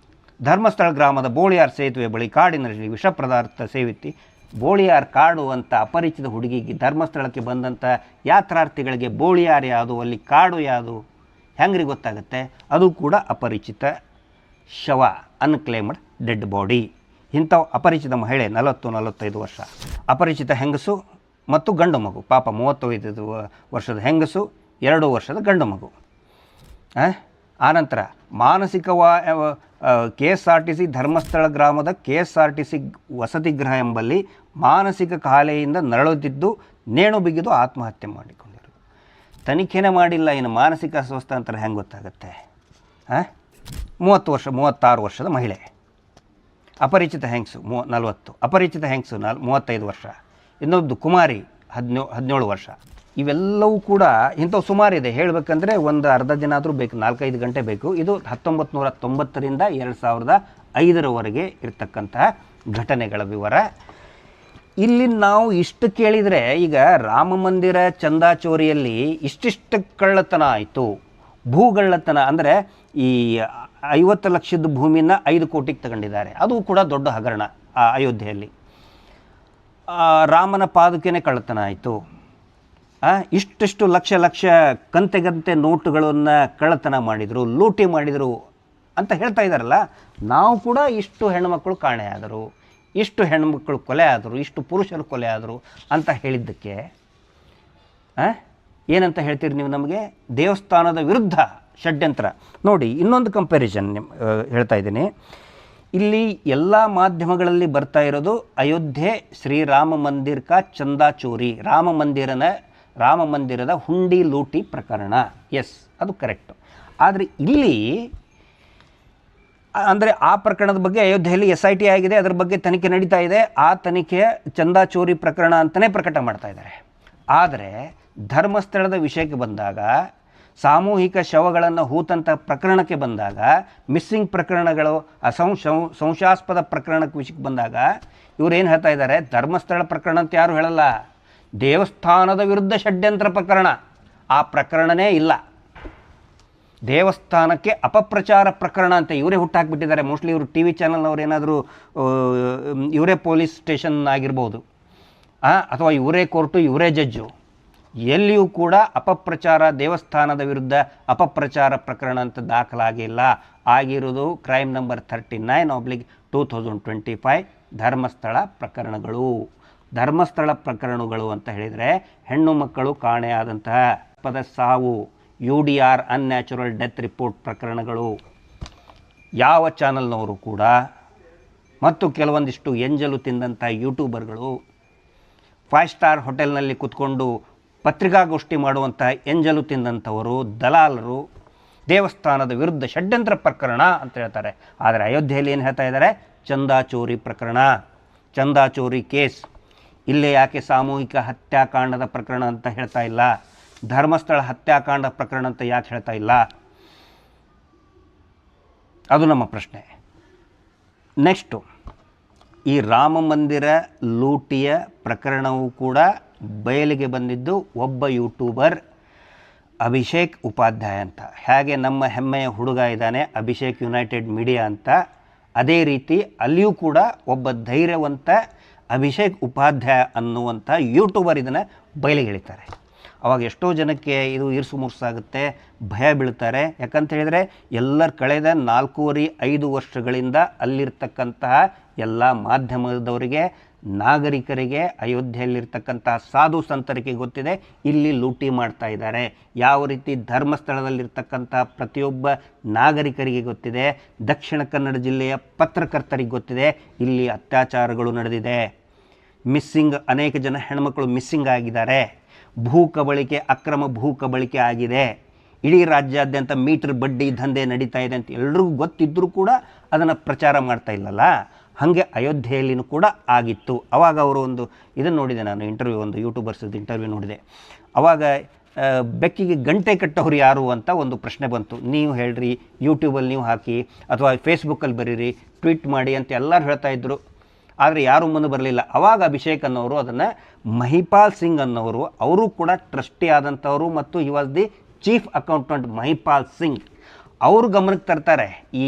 ಧರ್ಮಸ್ಥಳ ಗ್ರಾಮದ ಬೋಳಿಯಾರ್ ಸೇತುವೆ ಬಳಿ ಕಾಡಿನಲ್ಲಿ ವಿಷ ಪದಾರ್ಥ ಸೇವಿಸಿ, ಬೋಳಿಯಾರ್ ಕಾಡು ಅಂತ ಅಪರಿಚಿತ ಹುಡುಗಿಗೆ ಧರ್ಮಸ್ಥಳಕ್ಕೆ ಬಂದಂಥ ಯಾತ್ರಾರ್ಥಿಗಳಿಗೆ ಬೋಳಿಯಾರ್ ಯಾವುದು, ಅಲ್ಲಿ ಕಾಡು ಯಾವುದು ಹೆಂಗ್ರಿ ಗೊತ್ತಾಗುತ್ತೆ? ಅದು ಕೂಡ ಅಪರಿಚಿತ ಶವ, ಅನ್ಕ್ಲೇಮ್ಡ್ ಡೆಡ್ ಬಾಡಿ. ಇಂಥ ಅಪರಿಚಿತ ಮಹಿಳೆ 40-45 ವರ್ಷ, ಅಪರಿಚಿತ ಹೆಂಗಸು ಮತ್ತು ಗಂಡು ಮಗು. ಪಾಪ 35 ವರ್ಷದ ಹೆಂಗಸು, 2 ವರ್ಷದ ಗಂಡು ಮಗು. ಆನಂತರ KSRTC ಧರ್ಮಸ್ಥಳ ಗ್ರಾಮದ KSRTC ವಸತಿ ಗೃಹ ಎಂಬಲ್ಲಿ ಮಾನಸಿಕ ಕಾಯಿಲೆಯಿಂದ ನರಳುತ್ತಿದ್ದು ನೇಣು ಬಿಗಿದು ಆತ್ಮಹತ್ಯೆ ಮಾಡಿಕೊಂಡಿರು. ತನಿಖೆನೇ ಮಾಡಿಲ್ಲ, ಇನ್ನು ಮಾನಸಿಕ ಅಸ್ವಸ್ಥ ಅಂತಾರೆ ಹೆಂಗೆ ಗೊತ್ತಾಗುತ್ತೆ? 36 ವರ್ಷದ ಮಹಿಳೆ, ಅಪರಿಚಿತ ಹೆಂಗಸು 40, ಅಪರಿಚಿತ ಹೆಂಗಸು 35 ವರ್ಷ, ಇನ್ನೊಂದು ಕುಮಾರಿ 17 ವರ್ಷ. ಇವೆಲ್ಲವೂ ಕೂಡ ಇಂಥವು ಸುಮಾರಿದೆ. ಹೇಳಬೇಕಂದ್ರೆ ಒಂದು ಅರ್ಧ ದಿನ ಆದರೂ ಬೇಕು, 4-5 ಗಂಟೆ ಬೇಕು. ಇದು 1990ರಿಂದ 2005ರವರೆಗೆ ಇರತಕ್ಕಂತಹ ಘಟನೆಗಳ ವಿವರ. ಇಲ್ಲಿ ನಾವು ಇಷ್ಟು ಕೇಳಿದರೆ, ಈಗ ರಾಮ ಮಂದಿರ ಚಂದಾಚೋರಿಯಲ್ಲಿ ಇಷ್ಟಿಷ್ಟು ಕಳ್ಳತನ ಆಯಿತು, ಭೂಗಳ್ಳತನ ಅಂದರೆ ಈ 50 ಲಕ್ಷದ ಭೂಮಿನ 5 ಕೋಟಿಗೆ ತಗೊಂಡಿದ್ದಾರೆ, ಅದು ಕೂಡ ದೊಡ್ಡ ಹಗರಣ. ಅಯೋಧ್ಯೆಯಲ್ಲಿ ರಾಮನ ಪಾದುಕೆನೇ ಕಳ್ಳತನ ಆಯಿತು. ಇಷ್ಟಿಷ್ಟು ಲಕ್ಷ ಕಂತೆಗಂತೆ ನೋಟುಗಳನ್ನು ಕಳ್ಳತನ ಮಾಡಿದರು, ಲೂಟಿ ಮಾಡಿದರು ಅಂತ ಹೇಳ್ತಾ ಇದ್ದಾರಲ್ಲ. ನಾವು ಕೂಡ ಇಷ್ಟು ಹೆಣ್ಣುಮಕ್ಕಳು ಕಾಣೆಯಾದರು, ಇಷ್ಟು ಹೆಣ್ಣುಮಕ್ಕಳು ಕೊಲೆ ಆದರು, ಇಷ್ಟು ಪುರುಷರು ಕೊಲೆ ಆದರು ಅಂತ ಹೇಳಿದ್ದಕ್ಕೆ ಏನಂತ ಹೇಳ್ತೀರಿ ನೀವು ನಮಗೆ? ದೇವಸ್ಥಾನದ ವಿರುದ್ಧ ಷಡ್ಯಂತ್ರ. ನೋಡಿ, ಇನ್ನೊಂದು ಕಂಪ್ಯಾರಿಸನ್ ಹೇಳ್ತಾ ಇದ್ದೀನಿ. ಇಲ್ಲಿ ಎಲ್ಲ ಮಾಧ್ಯಮಗಳಲ್ಲಿ ಬರ್ತಾ ಇರೋದು ಅಯೋಧ್ಯೆ ಶ್ರೀರಾಮ ಮಂದಿರ ಕಾ ಚಂದಾ ಚೋರಿ, ರಾಮ ಮಂದಿರದ ಹುಂಡಿ ಲೂಟಿ ಪ್ರಕರಣ. ಎಸ್, ಅದು ಕರೆಕ್ಟು. ಆದರೆ ಇಲ್ಲಿ ಅಂದರೆ ಆ ಪ್ರಕರಣದ ಬಗ್ಗೆ ಅಯೋಧ್ಯೆಯಲ್ಲಿ SIT ಆಗಿದೆ, ಅದರ ಬಗ್ಗೆ ತನಿಖೆ ನಡೀತಾ ಇದೆ. ಆ ತನಿಖೆ ಚಂದಾ ಚೋರಿ ಪ್ರಕರಣ ಅಂತಲೇ ಪ್ರಕಟ ಮಾಡ್ತಾ ಇದ್ದಾರೆ. ಆದರೆ ಧರ್ಮಸ್ಥಳದ ವಿಷಯಕ್ಕೆ ಬಂದಾಗ, ಸಾಮೂಹಿಕ ಶವಗಳನ್ನು ಹೂತಂಥ ಪ್ರಕರಣಕ್ಕೆ ಬಂದಾಗ, ಮಿಸ್ಸಿಂಗ್ ಪ್ರಕರಣಗಳು, ಸಂಶಯಾಸ್ಪದ ಪ್ರಕರಣಕ್ಕೆ ವಿಷಯಕ್ಕೆ ಬಂದಾಗ ಇವರೇನು ಹೇಳ್ತಾ ಇದ್ದಾರೆ? ಧರ್ಮಸ್ಥಳ ಪ್ರಕರಣ ಅಂತ ಯಾರು ಹೇಳಲ್ಲ, ದೇವಸ್ಥಾನದ ವಿರುದ್ಧ ಷಡ್ಯಂತ್ರ ಪ್ರಕರಣ. ಆ ಪ್ರಕರಣನೇ ಇಲ್ಲ. ದೇವಸ್ಥಾನಕ್ಕೆ ಅಪಪ್ರಚಾರ ಪ್ರಕರಣ ಅಂತ ಇವರೇ ಹುಟ್ಟಾಕ್ಬಿಟ್ಟಿದ್ದಾರೆ. ಮೋಸ್ಟ್ಲಿ ಇವರು TV ಚಾನಲ್ನವ್ರು ಏನಾದರೂ ಇವರೇ ಪೊಲೀಸ್ ಸ್ಟೇಷನ್ ಆಗಿರ್ಬೋದು, ಅಥವಾ ಇವರೇ ಕೋರ್ಟು, ಇವರೇ ಜಡ್ಜು. ಎಲ್ಲಿಯೂ ಕೂಡ ಅಪಪ್ರಚಾರ, ದೇವಸ್ಥಾನದ ವಿರುದ್ಧ ಅಪಪ್ರಚಾರ ಪ್ರಕರಣ ಅಂತ ದಾಖಲಾಗಿಲ್ಲ. ಆಗಿರೋದು ಕ್ರೈಮ್ ನಂಬರ್ 39/2025 ಧರ್ಮಸ್ಥಳ ಪ್ರಕರಣಗಳು. ಧರ್ಮಸ್ಥಳ ಪ್ರಕರಣಗಳು ಅಂತ ಹೇಳಿದರೆ ಹೆಣ್ಣು ಮಕ್ಕಳು ಕಾಣೆಯಾದಂತಹ ಪದ ಸಾವು, UDR ಅನ್ಯಾಚುರಲ್ ಡೆತ್ ರಿಪೋರ್ಟ್ ಪ್ರಕರಣಗಳು. ಯಾವ ಚಾನಲ್ನವರು ಕೂಡ ಮತ್ತು ಕೆಲವೊಂದಿಷ್ಟು ಎಂಜಲು ತಿಂದಂಥ ಯೂಟ್ಯೂಬರ್ಗಳು, 5 ಸ್ಟಾರ್ ಹೋಟೆಲ್ನಲ್ಲಿ ಕೂತ್ಕೊಂಡು ಪತ್ರಿಕಾಗೋಷ್ಠಿ ಮಾಡುವಂಥ ಎಂಜಲು ತಿಂದಂಥವರು, ದಲಾಲರು ದೇವಸ್ಥಾನದ ವಿರುದ್ಧ ಷಡ್ಯಂತ್ರ ಪ್ರಕರಣ ಅಂತ ಹೇಳ್ತಾರೆ. ಆದರೆ ಅಯೋಧ್ಯೆಯಲ್ಲಿ ಏನು ಹೇಳ್ತಾ ಇದ್ದಾರೆ? ಚಂದಾಚೋರಿ ಪ್ರಕರಣ, ಚಂದಾಚೋರಿ ಕೇಸ್. ಇಲ್ಲೇ ಯಾಕೆ ಸಾಮೂಹಿಕ ಹತ್ಯಾಕಾಂಡದ ಪ್ರಕರಣ ಅಂತ ಹೇಳ್ತಾ ಇಲ್ಲ? ಧರ್ಮಸ್ಥಳ ಹತ್ಯಾಕಾಂಡ ಪ್ರಕರಣ ಅಂತ ಯಾಕೆ ಹೇಳ್ತಾ ಇಲ್ಲ? ಅದು ನಮ್ಮ ಪ್ರಶ್ನೆ. ನೆಕ್ಸ್ಟು, ಈ ರಾಮ ಮಂದಿರ ಲೂಟಿಯ ಪ್ರಕರಣವೂ ಕೂಡ ಬಯಲಿಗೆ ಬಂದಿದ್ದು ಒಬ್ಬ ಯೂಟ್ಯೂಬರ್ ಅಭಿಷೇಕ್ ಉಪಾಧ್ಯಾಯ ಅಂತ, ಹೇಗೆ ನಮ್ಮ ಹೆಮ್ಮೆಯ ಹುಡುಗ ಇದ್ದಾನೆ ಅಭಿಷೇಕ್ ಯುನೈಟೆಡ್ ಮೀಡಿಯಾ ಅಂತ, ಅದೇ ರೀತಿ ಅಲ್ಲಿಯೂ ಕೂಡ ಒಬ್ಬ ಧೈರ್ಯವಂತ ಅಭಿಷೇಕ್ ಉಪಾಧ್ಯಾಯ ಅನ್ನುವಂಥ ಯೂಟ್ಯೂಬರ್ ಇದನ್ನು ಬಯಲಿಗೆ ಎಳಿತಾರೆ. ಅವಾಗ ಎಷ್ಟೋ ಜನಕ್ಕೆ ಇದು ಇರ್ಸು ಮುರ್ಸಾಗುತ್ತೆ, ಭಯ ಬೀಳ್ತಾರೆ. ಯಾಕಂತ ಹೇಳಿದರೆ ಎಲ್ಲರ ಕಳೆದ 4.5 ವರ್ಷಗಳಿಂದ ಅಲ್ಲಿರ್ತಕ್ಕಂತಹ ಎಲ್ಲ ಮಾಧ್ಯಮದವರಿಗೆ, ನಾಗರಿಕರಿಗೆ, ಅಯೋಧ್ಯೆಯಲ್ಲಿರ್ತಕ್ಕಂತಹ ಸಾಧು ಸಂತರಿಗೆ ಗೊತ್ತಿದೆ ಇಲ್ಲಿ ಲೂಟಿ ಮಾಡ್ತಾ ಇದ್ದಾರೆ. ಯಾವ ರೀತಿ ಧರ್ಮಸ್ಥಳದಲ್ಲಿರ್ತಕ್ಕಂತಹ ಪ್ರತಿಯೊಬ್ಬ ನಾಗರಿಕರಿಗೆ ಗೊತ್ತಿದೆ, ದಕ್ಷಿಣ ಕನ್ನಡ ಜಿಲ್ಲೆಯ ಪತ್ರಕರ್ತರಿಗೆ ಗೊತ್ತಿದೆ ಇಲ್ಲಿ ಅತ್ಯಾಚಾರಗಳು ನಡೆದಿದೆ. ಮಿಸ್ಸಿಂಗ್, ಅನೇಕ ಜನ ಹೆಣ್ಮಕ್ಳು ಮಿಸ್ಸಿಂಗ್ ಆಗಿದ್ದಾರೆ. ಭೂ ಕಬಳಿಕೆ, ಅಕ್ರಮ ಭೂ ಕಬಳಿಕೆ ಆಗಿದೆ. ಇಡೀ ರಾಜ್ಯಾದ್ಯಂತ ಮೀಟರ್ ಬಡ್ಡಿ ದಂಧೆ ನಡೀತಾ ಇದೆ ಅಂತ ಎಲ್ರಿಗೂ ಗೊತ್ತಿದ್ದರೂ ಕೂಡ ಅದನ್ನು ಪ್ರಚಾರ ಮಾಡ್ತಾ ಇಲ್ಲಲ್ಲ. ಹಾಗೆ ಅಯೋಧ್ಯೆಯಲ್ಲಿನೂ ಕೂಡ ಆಗಿತ್ತು. ಆವಾಗ ಅವರು ಇದನ್ನು ನೋಡಿದೆ, ನಾನು ಇಂಟರ್ವ್ಯೂ, ಒಂದು ಯೂಟ್ಯೂಬರ್ಸ್ದು ಇಂಟರ್ವ್ಯೂ ನೋಡಿದೆ. ಆವಾಗ ಬೆಕ್ಕಿಗೆ ಗಂಟೆ ಕಟ್ಟೋರು ಯಾರು ಅಂತ ಒಂದು ಪ್ರಶ್ನೆ ಬಂತು. ನೀವು ಹೇಳ್ರಿ, ಯೂಟ್ಯೂಬಲ್ಲಿ ನೀವು ಹಾಕಿ ಅಥವಾ ಫೇಸ್ಬುಕ್ಕಲ್ಲಿ ಬರೀರಿ, ಟ್ವೀಟ್ ಮಾಡಿ ಅಂತ ಎಲ್ಲರೂ ಹೇಳ್ತಾ ಇದ್ದರು. ಆದರೆ ಯಾರೂ ಮುಂದೆ ಬರಲಿಲ್ಲ. ಆವಾಗ ಅಭಿಷೇಕ್ ಅನ್ನೋರು ಅದನ್ನು ಮಹಿಪಾಲ್ ಸಿಂಗ್ ಅನ್ನೋರು, ಅವರು ಕೂಡ ಟ್ರಸ್ಟಿ ಆದಂಥವರು ಮತ್ತು he was the chief accountant Mahipal Singh, ಅವರು ಗಮನಕ್ಕೆ ತರ್ತಾರೆ. ಈ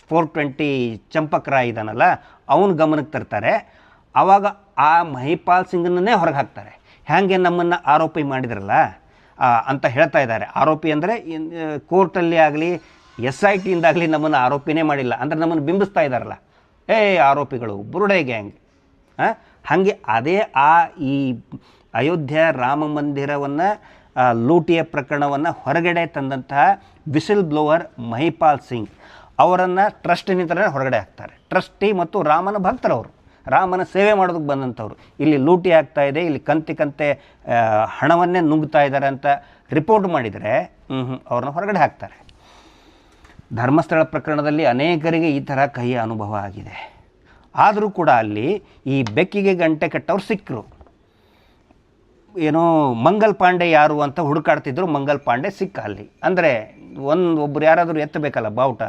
420 ಚಂಪಕ್ ರಾಯ್ ಇದ್ದಾನಲ್ಲ ಅವನು ಗಮನಕ್ಕೆ ತರ್ತಾರೆ. ಆವಾಗ ಆ ಮಹಿಪಾಲ್ ಸಿಂಗನ್ನೇ ಹೊರಗೆ ಹಾಕ್ತಾರೆ. ಹೇಗೆ ನಮ್ಮನ್ನು ಆರೋಪಿ ಮಾಡಿದ್ರಲ್ಲ ಅಂತ ಹೇಳ್ತಾ ಇದ್ದಾರೆ. ಆರೋಪಿ ಅಂದರೆ ಕೋರ್ಟಲ್ಲಿ ಆಗಲಿ SITಯಿಂದಾಗಲಿ ನಮ್ಮನ್ನು ಆರೋಪಿನೇ ಮಾಡಿಲ್ಲ, ಅಂದರೆ ನಮ್ಮನ್ನು ಬಿಂಬಿಸ್ತಾ ಇದ್ದಾರಲ್ಲ, ಆರೋಪಿಗಳು ಬುರುಡೆ ಗ್ಯಾಂಗ್. ಹಾಗೆ ಅದೇ ಈ ಅಯೋಧ್ಯೆ ರಾಮ ಮಂದಿರವನ್ನು ಲೂಟಿಯ ಪ್ರಕರಣವನ್ನು ಹೊರಗಡೆ ತಂದಂತಹ ವಿಸಿಲ್ ಬ್ಲೋವರ್ ಮಹಿಪಾಲ್ ಸಿಂಗ್ ಅವರನ್ನು ಟ್ರಸ್ಟಿನಿಂದಲೇ ಹೊರಗಡೆ ಹಾಕ್ತಾರೆ. ಟ್ರಸ್ಟಿ ಮತ್ತು ರಾಮನ ಭಕ್ತರವರು, ರಾಮನ ಸೇವೆ ಮಾಡೋದಕ್ಕೆ ಬಂದಂಥವ್ರು. ಇಲ್ಲಿ ಲೂಟಿ ಆಗ್ತಾ ಇದೆ, ಇಲ್ಲಿ ಕಂತೆ ಹಣವನ್ನೇ ನುಗ್ಗ್ತಾ ಇದ್ದಾರೆ ಅಂತ ರಿಪೋರ್ಟ್ ಮಾಡಿದರೆ ಅವ್ರನ್ನ ಹೊರಗಡೆ ಹಾಕ್ತಾರೆ. ಧರ್ಮಸ್ಥಳ ಪ್ರಕರಣದಲ್ಲಿ ಅನೇಕರಿಗೆ ಈ ಥರ ಕಹಿಯ ಅನುಭವ ಆಗಿದೆ. ಆದರೂ ಕೂಡ ಅಲ್ಲಿ ಈ ಬೆಕ್ಕಿಗೆ ಗಂಟೆ ಕಟ್ಟವ್ರು ಸಿಕ್ಕರು. ಏನೋ ಮಂಗಲ್ ಪಾಂಡೆ ಯಾರು ಅಂತ ಹುಡುಕಾಡ್ತಿದ್ರು. ಮಂಗಲ್ ಪಾಂಡೆ ಸಿಕ್ಕ ಅಲ್ಲಿ. ಅಂದರೆ ಒಬ್ಬರು ಯಾರಾದರೂ ಎತ್ತಬೇಕಲ್ಲ ಬಾವುಟ,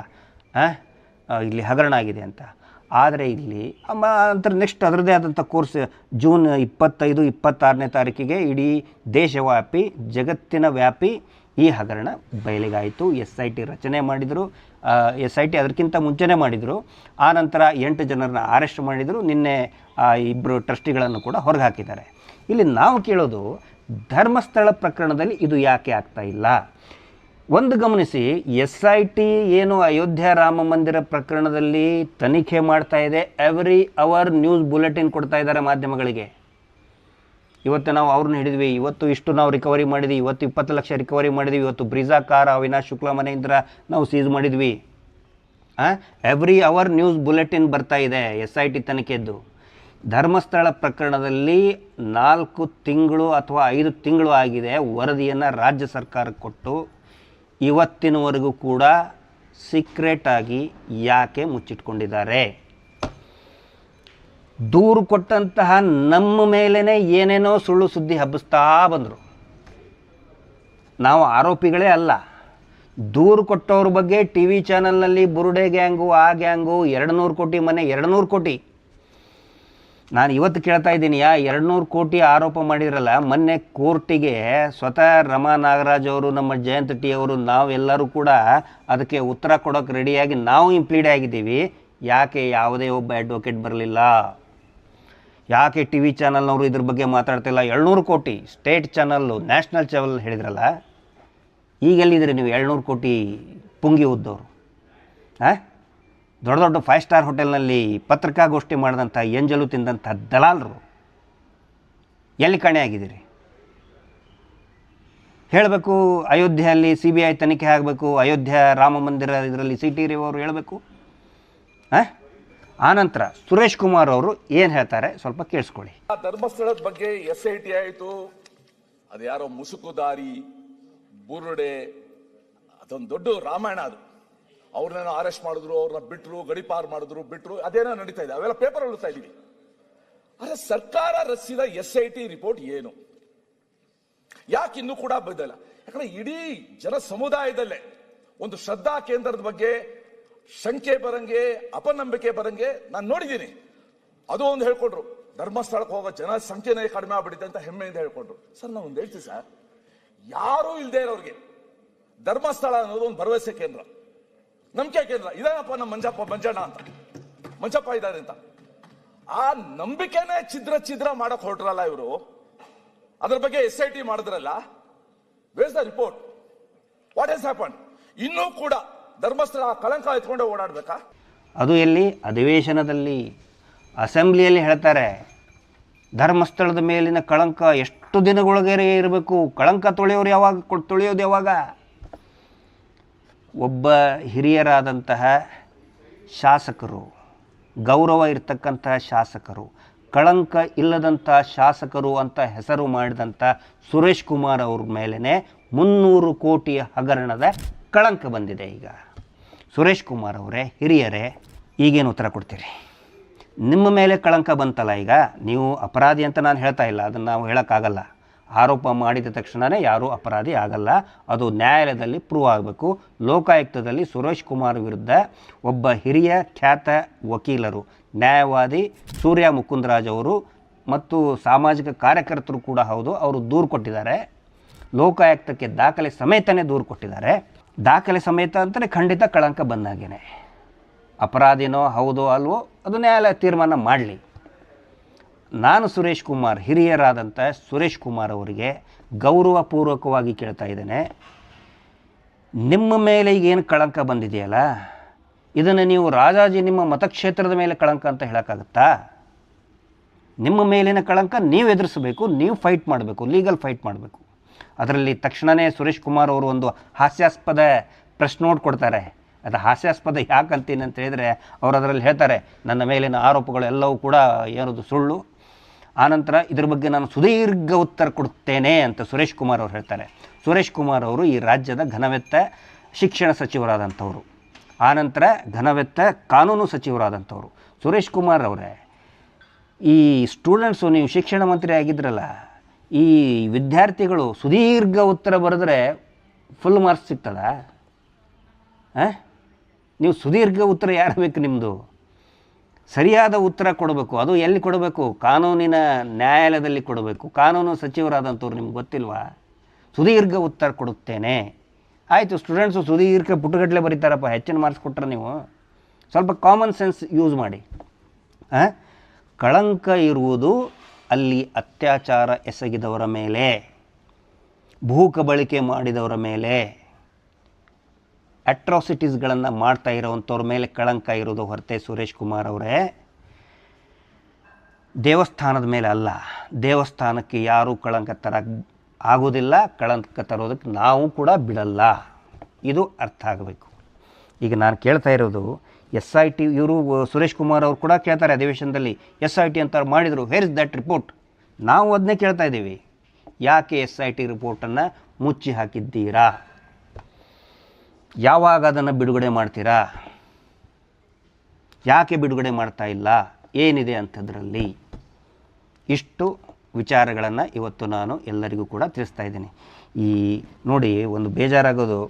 ಇಲ್ಲಿ ಹಗರಣ ಆಗಿದೆ ಅಂತ. ಆದರೆ ಇಲ್ಲಿ ನಂತರ ನೆಕ್ಸ್ಟ್ ಅದರದ್ದೇ ಆದಂಥ ಕೋರ್ಸ್ ಜೂನ್ 25, 26ನೇ ತಾರೀಕಿಗೆ ಇಡೀ ದೇಶವ್ಯಾಪಿ, ಜಗತ್ತಿನ ವ್ಯಾಪಿ ಈ ಹಗರಣ ಬಯಲಿಗಾಯಿತು. SIT ರಚನೆ ಮಾಡಿದರು. SIT ಅದಕ್ಕಿಂತ ಮುಂಚೆನೇ ಮಾಡಿದರು. ಆನಂತರ 8 ಜನರನ್ನ ಅರೆಸ್ಟ್ ಮಾಡಿದರು. ನಿನ್ನೆ 2 ಟ್ರಸ್ಟಿಗಳನ್ನು ಕೂಡ ಹೊರಗೆ ಹಾಕಿದ್ದಾರೆ. ಇಲ್ಲಿ ನಾವು ಕೇಳೋದು, ಧರ್ಮಸ್ಥಳ ಪ್ರಕರಣದಲ್ಲಿ ಇದು ಯಾಕೆ ಆಗ್ತಾ ಇಲ್ಲ? ಒಂದು ಗಮನಿಸಿ, SIT ಏನು ಅಯೋಧ್ಯೆ ರಾಮ ಮಂದಿರ ಪ್ರಕರಣದಲ್ಲಿ ತನಿಖೆ ಮಾಡ್ತಾ ಇದೆ, ಎವ್ರಿ ಅವರ್ ನ್ಯೂಸ್ ಬುಲೆಟಿನ್ ಕೊಡ್ತಾ ಇದ್ದಾರೆ ಮಾಧ್ಯಮಗಳಿಗೆ. ಇವತ್ತು ನಾವು ಅವ್ರನ್ನ ಹಿಡಿದ್ವಿ, ಇವತ್ತು ಇಷ್ಟು ನಾವು ರಿಕವರಿ ಮಾಡಿದ್ವಿ, ಇವತ್ತು 20 ಲಕ್ಷ ರಿಕವರಿ ಮಾಡಿದ್ವಿ, ಇವತ್ತು ಬ್ರಿಜಾ ಕಾರ್ ಅವಿನಾಶ್ ಶುಕ್ಲಾ ಮನೆಯಿಂದ ನಾವು ಸೀಸ್ ಮಾಡಿದ್ವಿ. ಎವ್ರಿ ಅವರ್ ನ್ಯೂಸ್ ಬುಲೆಟಿನ್ ಬರ್ತಾ ಇದೆ SIT ತನಿಖೆದ್ದು. ಧರ್ಮಸ್ಥಳ ಪ್ರಕರಣದಲ್ಲಿ 4 ತಿಂಗಳು ಅಥವಾ 5 ತಿಂಗಳು ಆಗಿದೆ ವರದಿಯನ್ನು ರಾಜ್ಯ ಸರ್ಕಾರಕ್ಕೆ ಕೊಟ್ಟು, ಇವತ್ತಿನವರೆಗೂ ಕೂಡ ಸೀಕ್ರೆಟ್ ಆಗಿ ಯಾಕೆ ಮುಚ್ಚಿಟ್ಕೊಂಡಿದ್ದಾರೆ? ದೂರು ಕೊಟ್ಟಂತಹ ನಮ್ಮ ಮೇಲೇ ಏನೇನೋ ಸುಳ್ಳು ಸುದ್ದಿ ಹಬ್ಬಿಸ್ತಾ ಬಂದರು. ನಾವು ಆರೋಪಿಗಳೇ ಅಲ್ಲ. ದೂರು ಕೊಟ್ಟವ್ರ ಬಗ್ಗೆ TV ಚಾನಲ್ನಲ್ಲಿ ಬುರುಡೆ ಗ್ಯಾಂಗು, ಆ ಗ್ಯಾಂಗು, 200 ಕೋಟಿ ಮನೆ, 200 ಕೋಟಿ. ನಾನು ಇವತ್ತು ಕೇಳ್ತಾ ಇದ್ದೀನಿ, 200 ಕೋಟಿ ಆರೋಪ ಮಾಡಿದ್ರಲ್ಲ, ಮೊನ್ನೆ ಕೋರ್ಟಿಗೆ ಸ್ವತಃ ರಮಾ ನಾಗರಾಜ್ ಅವರು, ನಮ್ಮ ಜಯಂತ್ ಟಿ ಅವರು, ನಾವೆಲ್ಲರೂ ಕೂಡ ಅದಕ್ಕೆ ಉತ್ತರ ಕೊಡೋಕೆ ರೆಡಿಯಾಗಿ ನಾವು ಇಂಪ್ಲೀಡ್ ಆಗಿದ್ದೀವಿ. ಯಾಕೆ ಯಾವುದೇ ಒಬ್ಬ ಅಡ್ವೊಕೇಟ್ ಬರಲಿಲ್ಲ? ಯಾಕೆ TV ಚಾನಲ್ನವರು ಇದ್ರ ಬಗ್ಗೆ ಮಾತಾಡ್ತಿಲ್ಲ? 200 ಕೋಟಿ ಸ್ಟೇಟ್ ಚಾನಲ್ಲು, ನ್ಯಾಷನಲ್ ಚಾನಲ್ ಹೇಳಿದ್ರಲ್ಲ, ಈಗೆಲ್ಲಿದ್ದೀರಿ ನೀವು? 200 ಕೋಟಿ ಪುಂಗಿ ಉದ್ದವರು. ದೊಡ್ಡ ದೊಡ್ಡ 5 ಸ್ಟಾರ್ ಹೋಟೆಲ್ನಲ್ಲಿ ಪತ್ರಿಕಾಗೋಷ್ಠಿ ಮಾಡಿದಂಥ ಎಂಜಲು ತಿಂದಂಥ ದಲಾಲರು ಎಲ್ಲಿ ಕಾಣೆಯಾಗಿದ್ದೀರಿ? ಹೇಳಬೇಕು, ಅಯೋಧ್ಯೆಯಲ್ಲಿ CBI ತನಿಖೆ ಆಗಬೇಕು, ಅಯೋಧ್ಯೆ ರಾಮ ಮಂದಿರ ಇದರಲ್ಲಿ CT ಅವರು ಹೇಳಬೇಕು. ಆನಂತರ ಸುರೇಶ್ ಕುಮಾರ್ ಅವರು ಏನು ಹೇಳ್ತಾರೆ ಸ್ವಲ್ಪ ಕೇಳಿಸ್ಕೊಳ್ಳಿ. ಧರ್ಮಸ್ಥಳದ ಬಗ್ಗೆ SIT ಆಯಿತು, ಅದು ಯಾರೋ ಮುಸುಕುದಾರಿ ಬುರುಡೆ, ಅದೊಂದು ದೊಡ್ಡ ರಾಮಾಯಣ. ಅದು ಅವ್ರನ್ನೇನೋ ಅರೆಸ್ಟ್ ಮಾಡಿದ್ರು, ಅವ್ರನ್ನ ಬಿಟ್ಟರು, ಗಡಿಪಾರು ಮಾಡಿದ್ರು, ಬಿಟ್ಟರು, ಅದೇನೋ ನಡೀತಾ ಇದೆ. ಅವೆಲ್ಲ ಪೇಪರ್ ಓದ್ತಾ ಇದೀವಿ. ಆದರೆ ಸರ್ಕಾರ ರಚಿಸಿದ SIT ರಿಪೋರ್ಟ್ ಏನು, ಯಾಕೆ ಇನ್ನೂ ಕೂಡ ಬದಲ? ಯಾಕಂದ್ರೆ ಇಡೀ ಜನ ಸಮುದಾಯದಲ್ಲೇ ಒಂದು ಶ್ರದ್ಧಾ ಕೇಂದ್ರದ ಬಗ್ಗೆ ಶಂಕೆ ಬರಂಗೆ, ಅಪನಂಬಿಕೆ ಬರಂಗೆ ನಾನು ನೋಡಿದ್ದೀನಿ. ಅದು ಒಂದು ಹೇಳ್ಕೊಂಡ್ರು, ಧರ್ಮಸ್ಥಳಕ್ಕೆ ಹೋಗೋ ಜನ ಸಂಖ್ಯೆನೇ ಕಡಿಮೆ ಆಗ್ಬಿಟ್ಟಿದೆ ಅಂತ ಹೆಮ್ಮೆಯಿಂದ ಹೇಳ್ಕೊಂಡ್ರು. ಸರ್, ನಾವು ಒಂದು ಹೇಳ್ತೀವಿ ಸರ್, ಯಾರೂ ಇಲ್ಲದೆ ಇರೋರಿಗೆ ಧರ್ಮಸ್ಥಳ ಅನ್ನೋದು ಒಂದು ಭರವಸೆ ಕೇಂದ್ರ, ನಂಬಿಕೆ ಕೇಂದ್ರ. ಇದಾನಪ್ಪ ನಮ್ಮ ಮಂಜಣ್ಣ ಅಂತ, ಮಂಜಪ್ಪ ಇದ್ದಾರೆ ಅಂತ. ಆ ನಂಬಿಕೆನೇ ಛಿದ್ರ ಮಾಡಕ್ ಹೊರಟ್ರಲ್ಲ ಇವರು. ಅದ್ರ ಬಗ್ಗೆ SIT ಮಾಡಿದ್ರಲ್ಲ, where the report? What has happen? ಇನ್ನೂ ಕೂಡ ಧರ್ಮಸ್ಥಳ ಕಳಂಕ ಎತ್ಕೊಂಡೆ ಓಡಾಡ್ಬೇಕಾ? ಅದು ಎಲ್ಲಿ ಅಧಿವೇಶನದಲ್ಲಿ ಅಸೆಂಬ್ಲಿಯಲ್ಲಿ ಹೇಳ್ತಾರೆ, ಧರ್ಮಸ್ಥಳದ ಮೇಲಿನ ಕಳಂಕ ಎಷ್ಟು ದಿನಗಳೊಳಗೆ ಇರಬೇಕು, ಕಳಂಕ ತೊಳೆಯೋದು ಯಾವಾಗ? ಒಬ್ಬ ಹಿರಿಯರಾದಂತಹ ಶಾಸಕರು, ಗೌರವ ಇರತಕ್ಕಂತಹ ಶಾಸಕರು, ಕಳಂಕ ಇಲ್ಲದಂಥ ಶಾಸಕರು ಅಂತ ಹೆಸರು ಮಾಡಿದಂಥ ಸುರೇಶ್ ಕುಮಾರ್ ಅವ್ರ ಮೇಲೇ 300 ಕೋಟಿ ಹಗರಣದ ಕಳಂಕ ಬಂದಿದೆ. ಈಗ ಸುರೇಶ್ ಕುಮಾರ್ ಅವರೇ, ಹಿರಿಯರೇ, ಈಗೇನು ಉತ್ತರ ಕೊಡ್ತೀರಿ? ನಿಮ್ಮ ಮೇಲೆ ಕಳಂಕ ಬಂತಲ್ಲ, ಈಗ ನೀವು ಅಪರಾಧಿ ಅಂತ ನಾನು ಹೇಳ್ತಾ ಇಲ್ಲ, ಅದನ್ನು ನಾವು ಹೇಳೋಕ್ಕಾಗಲ್ಲ. ಆರೋಪ ಮಾಡಿದ ತಕ್ಷಣವೇ ಯಾರೂ ಅಪರಾಧಿ ಆಗಲ್ಲ, ಅದು ನ್ಯಾಯಾಲಯದಲ್ಲಿ ಪ್ರೂವ್ ಆಗಬೇಕು. ಲೋಕಾಯುಕ್ತದಲ್ಲಿ ಸುರೇಶ್ ಕುಮಾರ್ ವಿರುದ್ಧ ಒಬ್ಬ ಹಿರಿಯ ಖ್ಯಾತ ವಕೀಲರು, ನ್ಯಾಯವಾದಿ ಸೂರ್ಯ ಮುಕುಂದರಾಜ್ ಅವರು ಮತ್ತು ಸಾಮಾಜಿಕ ಕಾರ್ಯಕರ್ತರು ಕೂಡ ಹೌದು, ಅವರು ದೂರು ಕೊಟ್ಟಿದ್ದಾರೆ. ಲೋಕಾಯುಕ್ತಕ್ಕೆ ದಾಖಲೆ ಸಮೇತನೇ ದೂರು ಕೊಟ್ಟಿದ್ದಾರೆ. ದಾಖಲೆ ಸಮೇತ ಅಂತಲೇ ಖಂಡಿತ ಕಳಂಕ ಬಂದಾಗೇನೆ. ಅಪರಾಧಿನೋ ಹೌದೋ ಅಲ್ವೋ ಅದು ನ್ಯಾಯಾಲಯ ತೀರ್ಮಾನ ಮಾಡಲಿ. ನಾನು ಸುರೇಶ್ ಕುಮಾರ್, ಹಿರಿಯರಾದಂಥ ಸುರೇಶ್ ಕುಮಾರ್ ಅವರಿಗೆ ಗೌರವಪೂರ್ವಕವಾಗಿ ಕೇಳ್ತಾ ಇದ್ದೇನೆ, ನಿಮ್ಮ ಮೇಲೆ ಈಗೇನು ಕಳಂಕ ಬಂದಿದೆಯಲ್ಲ, ಇದನ್ನು ನೀವು ರಾಜಾಜಿ ನಿಮ್ಮ ಮತಕ್ಷೇತ್ರದ ಮೇಲೆ ಕಳಂಕ ಅಂತ ಹೇಳೋಕ್ಕಾಗತ್ತಾ? ನಿಮ್ಮ ಮೇಲಿನ ಕಳಂಕ ನೀವು ಎದುರಿಸಬೇಕು, ನೀವು ಫೈಟ್ ಮಾಡಬೇಕು, ಲೀಗಲ್ ಫೈಟ್ ಮಾಡಬೇಕು. ಅದರಲ್ಲಿ ತಕ್ಷಣವೇ ಸುರೇಶ್ ಕುಮಾರ್ ಅವರು ಒಂದು ಹಾಸ್ಯಾಸ್ಪದ ಪ್ರೆಸ್ ನೋಟ್ ಕೊಡ್ತಾರೆ. ಅದು ಹಾಸ್ಯಾಸ್ಪದ ಯಾಕಂತೀನಿ ಅಂತ ಹೇಳಿದರೆ, ಅವರು ಅದರಲ್ಲಿ ಹೇಳ್ತಾರೆ, ನನ್ನ ಮೇಲಿನ ಆರೋಪಗಳು ಎಲ್ಲವೂ ಕೂಡ ಏನದು ಸುಳ್ಳು, ಆನಂತರ ಇದ್ರ ಬಗ್ಗೆ ನಾನು ಸುದೀರ್ಘ ಉತ್ತರ ಕೊಡುತ್ತೇನೆ ಅಂತ ಸುರೇಶ್ ಕುಮಾರ್ ಅವರು ಹೇಳ್ತಾರೆ. ಸುರೇಶ್ ಕುಮಾರ್ ಅವರು ಈ ರಾಜ್ಯದ ಘನವೆತ್ತ ಶಿಕ್ಷಣ ಸಚಿವರಾದಂಥವರು, ಆನಂತರ ಘನವೆತ್ತ ಕಾನೂನು ಸಚಿವರಾದಂಥವರು. ಸುರೇಶ್ ಕುಮಾರ್ ಅವರೇ, ಈ ಸ್ಟೂಡೆಂಟ್ಸು, ನೀವು ಶಿಕ್ಷಣ ಮಂತ್ರಿ ಆಗಿದ್ರಲ್ಲ, ಈ ವಿದ್ಯಾರ್ಥಿಗಳು ಸುದೀರ್ಘ ಉತ್ತರ ಬರೆದ್ರೆ ಫುಲ್ ಮಾರ್ಕ್ಸ್ ಸಿಗ್ತದ? ನೀವು ಸುದೀರ್ಘ ಉತ್ತರ ಯಾರು ಬೇಕು? ನಿಮ್ಮದು ಸರಿಯಾದ ಉತ್ತರ ಕೊಡಬೇಕು. ಅದು ಎಲ್ಲಿ ಕೊಡಬೇಕು? ಕಾನೂನಿನ ನ್ಯಾಯಾಲಯದಲ್ಲಿ ಕೊಡಬೇಕು. ಕಾನೂನು ಸಚಿವರಾದಂಥವ್ರು ನಿಮ್ಗೆ ಗೊತ್ತಿಲ್ವಾ? ಸುದೀರ್ಘ ಉತ್ತರ ಕೊಡುತ್ತೇನೆ. ಆಯಿತು, ಸ್ಟೂಡೆಂಟ್ಸು ಸುದೀರ್ಘ ಪುಟಗಟ್ಟಲೆ ಬರೀತಾರಪ್ಪ, ಹೆಚ್ಚಿನ ಮಾರ್ಕ್ಸ್ ಕೊಟ್ಟರೆ ನೀವು ಸ್ವಲ್ಪ ಕಾಮನ್ ಸೆನ್ಸ್ ಯೂಸ್ ಮಾಡಿ. ಕಳಂಕ ಇರುವುದು ಅಲ್ಲಿ ಅತ್ಯಾಚಾರ ಎಸಗಿದವರ ಮೇಲೆ, ಭೂ ಕಬಳಿಕೆ ಮಾಡಿದವರ ಮೇಲೆ, ಅಟ್ರಾಸಿಟೀಸ್ಗಳನ್ನು ಮಾಡ್ತಾ ಇರೋವಂಥವ್ರ ಮೇಲೆ ಕಳಂಕ ಇರೋದು ಹೊರತೆ ಸುರೇಶ್ ಕುಮಾರ್ ಅವರೇ, ದೇವಸ್ಥಾನದ ಮೇಲೆ ಅಲ್ಲ. ದೇವಸ್ಥಾನಕ್ಕೆ ಯಾರೂ ಕಳಂಕ ತರಕ್ಕೆ ಆಗೋದಿಲ್ಲ, ಕಳಂಕ ತರೋದಕ್ಕೆ ನಾವು ಕೂಡ ಬಿಡಲ್ಲ. ಇದು ಅರ್ಥ ಆಗಬೇಕು. ಈಗ ನಾನು ಕೇಳ್ತಾ ಇರೋದು SIT, ಇವರು ಸುರೇಶ್ ಕುಮಾರ್ ಅವರು ಕೂಡ ಕೇಳ್ತಾರೆ ಅಧಿವೇಶನದಲ್ಲಿ, SIT ಅಂತ ಮಾಡಿದರು, ಹೇರ್ ಇಸ್ ದ್ಯಾಟ್ ರಿಪೋರ್ಟ್? ನಾವು ಅದನ್ನೇ ಕೇಳ್ತಾ ಇದ್ದೀವಿ, ಯಾಕೆ SIT ರಿಪೋರ್ಟನ್ನು ಮುಚ್ಚಿ ಹಾಕಿದ್ದೀರಾ? ಯಾವಾಗ ಅದನ್ನು ಬಿಡುಗಡೆ ಮಾಡ್ತೀರಾ? ಯಾಕೆ ಬಿಡುಗಡೆ ಮಾಡ್ತಾ ಇಲ್ಲ? ಏನಿದೆ ಅಂಥದ್ರಲ್ಲಿ? ಇಷ್ಟು ವಿಚಾರಗಳನ್ನು ಇವತ್ತು ನಾನು ಎಲ್ಲರಿಗೂ ಕೂಡ ತಿಳಿಸ್ತಾ ಇದ್ದೀನಿ. ಈ ನೋಡಿ, ಒಂದು ಬೇಜಾರಾಗೋದು,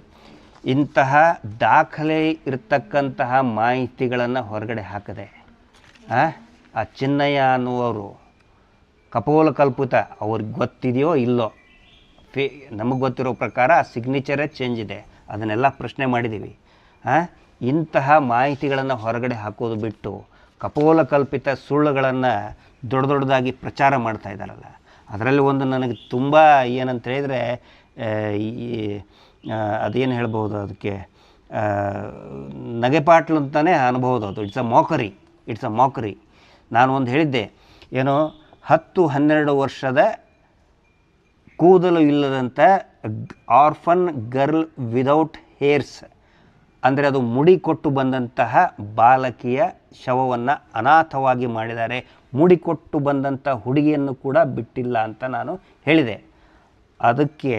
ಇಂತಹ ದಾಖಲೆ ಇರತಕ್ಕಂತಹ ಮಾಹಿತಿಗಳನ್ನು ಹೊರಗಡೆ ಹಾಕದೆ ಆ ಚಿನ್ನಯ್ಯ ಅನ್ನುವರು ಕಪೋಲಕಲ್ಪಿತ, ಅವ್ರಿಗೆ ಗೊತ್ತಿದೆಯೋ ಇಲ್ಲೋ, ನಮಗೆ ಗೊತ್ತಿರೋ ಪ್ರಕಾರ ಸಿಗ್ನೇಚರೇ ಚೇಂಜ್ ಇದೆ, ಅದನ್ನೆಲ್ಲ ಪ್ರಶ್ನೆ ಮಾಡಿದ್ದೀವಿ. ಇಂತಹ ಮಾಹಿತಿಗಳನ್ನು ಹೊರಗಡೆ ಹಾಕೋದು ಬಿಟ್ಟು ಕಪೋಲಕಲ್ಪಿತ ಸುಳ್ಳುಗಳನ್ನು ದೊಡ್ಡದಾಗಿ ಪ್ರಚಾರ ಮಾಡ್ತಾ ಇದ್ದಾರಲ್ಲ, ಅದರಲ್ಲಿ ಒಂದು ನನಗೆ ತುಂಬ ಏನಂತ ಹೇಳಿದರೆ, ಅದೇನು ಹೇಳ್ಬೋದು, ಅದಕ್ಕೆ ನಗೆಪಾಟ್ಲು ಅಂತಲೇ ಅನ್ಬೋದು. ಅದು ಇಟ್ಸ್ ಅ ಮಾಕರಿ. ನಾನು ಒಂದು ಹೇಳಿದ್ದೆ, ಏನೋ 10-12 ವರ್ಷದ ಕೂದಲು ಇಲ್ಲದಂಥ ಆರ್ಫನ್ ಗರ್ಲ್ ವಿದೌಟ್ ಹೇರ್ಸ್, ಅಂದರೆ ಅದು ಮುಡಿ ಕೊಟ್ಟು ಬಂದಂತಹ ಬಾಲಕಿಯ ಶವವನ್ನು ಅನಾಥವಾಗಿ ಮಾಡಿದ್ದಾರೆ, ಮುಡಿ ಕೊಟ್ಟು ಬಂದಂಥ ಹುಡುಗಿಯನ್ನು ಕೂಡ ಬಿಟ್ಟಿಲ್ಲ ಅಂತ ನಾನು ಹೇಳಿದೆ. ಅದಕ್ಕೆ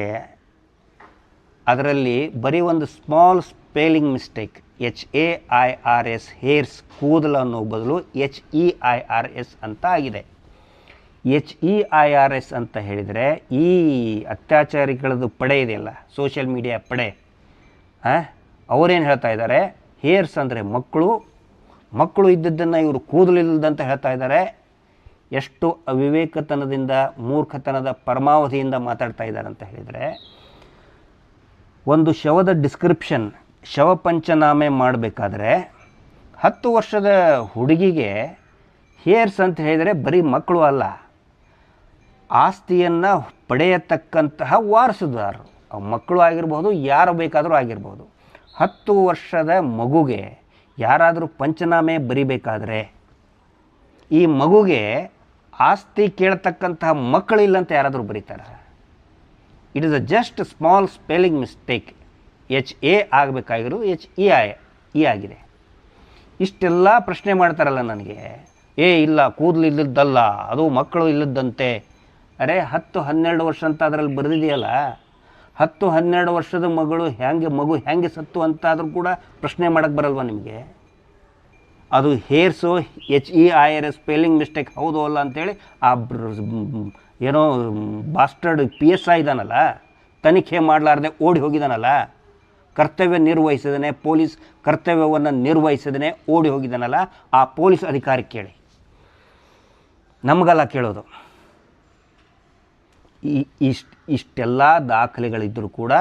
ಅದರಲ್ಲಿ ಬರೀ ಒಂದು small spelling mistake, HAIRS, hairs, ಕೂದಲು ಅನ್ನೋ ಬದಲು HEIRS ಅಂತ ಆಗಿದೆ. HEIRS ಅಂತ ಹೇಳಿದರೆ ಈ ಅತ್ಯಾಚಾರಿಗಳದ್ದು ಪಡೆ ಇದೆಯಲ್ಲ, ಸೋಷಿಯಲ್ ಮೀಡಿಯಾ ಪಡೆ, ಅವರೇನು ಹೇಳ್ತಾ ಇದ್ದಾರೆ, ಹೇರ್ಸ್ ಅಂದರೆ ಮಕ್ಕಳು ಇದ್ದದ್ದನ್ನು ಇವರು ಕೂದಲಿಲ್ಲದಂತ ಹೇಳ್ತಾ ಇದ್ದಾರೆ. ಎಷ್ಟು ಅವಿವೇಕತನದಿಂದ, ಮೂರ್ಖತನದ ಪರಮಾವಧಿಯಿಂದ ಮಾತಾಡ್ತಾ ಇದ್ದಾರೆ ಅಂತ ಹೇಳಿದರೆ, ಒಂದು ಶವದ ಡಿಸ್ಕ್ರಿಪ್ಷನ್, ಶವ ಪಂಚನಾಮೆ ಮಾಡಬೇಕಾದ್ರೆ 10 ವರ್ಷದ ಹುಡುಗಿಗೆ ಹೇರ್ಸ್ ಅಂತ ಹೇಳಿದರೆ ಬರೀ ಮಕ್ಕಳು ಅಲ್ಲ, ಆಸ್ತಿಯನ್ನು ಪಡೆಯತಕ್ಕಂತಹ ವಾರಸುದಾರರು. ಮಕ್ಕಳು ಆಗಿರ್ಬೋದು, ಯಾರು ಬೇಕಾದರೂ ಆಗಿರ್ಬೋದು. 10 ವರ್ಷದ ಮಗುಗೆ ಯಾರಾದರೂ ಪಂಚನಾಮೆ ಬರಿಬೇಕಾದ್ರೆ ಈ ಮಗುಗೆ ಆಸ್ತಿ ಕೇಳ್ತಕ್ಕಂತಹ ಮಕ್ಕಳಿಲ್ಲ ಅಂತ ಯಾರಾದರೂ ಬರೀತಾರೆ? It is a just small spelling mistake. HA ಆಗಬೇಕಾಗಿರೋದು HE ಆಗಿದೆ. ಇಷ್ಟೆಲ್ಲ ಪ್ರಶ್ನೆ ಮಾಡ್ತಾರಲ್ಲ ನನಗೆ, ಇಲ್ಲ ಕೂದಲು ಇಲ್ಲದ್ದಲ್ಲ, ಅದು ಮಕ್ಕಳು ಇಲ್ಲದ್ದಂತೆ. ಅರೆ 10-12 ವರ್ಷ ಅಂತ ಅದರಲ್ಲಿ ಬರೆದಿದೆಯಲ್ಲ, 10-12 ವರ್ಷದ ಮಗು ಹೆಂಗೆ ಸತ್ತು ಅಂತಾದರೂ ಕೂಡ ಪ್ರಶ್ನೆ ಮಾಡೋಕ್ಕೆ ಬರಲ್ವ ನಿಮಗೆ? ಅದು ಹೇರ್ಸು HEIR ಸ್ಪೆಲ್ಲಿಂಗ್ ಮಿಸ್ಟೇಕ್ ಹೌದು ಅಲ್ಲ ಅಂಥೇಳಿ ಆ ಏನೋ ಬಾಸ್ಟರ್ಡ್ PSI ಇದ್ದಾನಲ್ಲ, ತನಿಖೆ ಮಾಡಲಾರ್ದೆ ಓಡಿ ಹೋಗಿದ್ದಾನಲ್ಲ, ಕರ್ತವ್ಯ ನಿರ್ವಹಿಸಿದನೆ, ಪೊಲೀಸ್ ಕರ್ತವ್ಯವನ್ನು ನಿರ್ವಹಿಸಿದನೆ ಓಡಿ ಹೋಗಿದ್ದಾನಲ್ಲ, ಆ ಪೊಲೀಸ್ ಅಧಿಕಾರಿ ಕೇಳಿ, ನಮಗಲ್ಲ ಕೇಳೋದು. ಇಷ್ಟೆಲ್ಲ ದಾಖಲೆಗಳಿದ್ದರೂ ಕೂಡ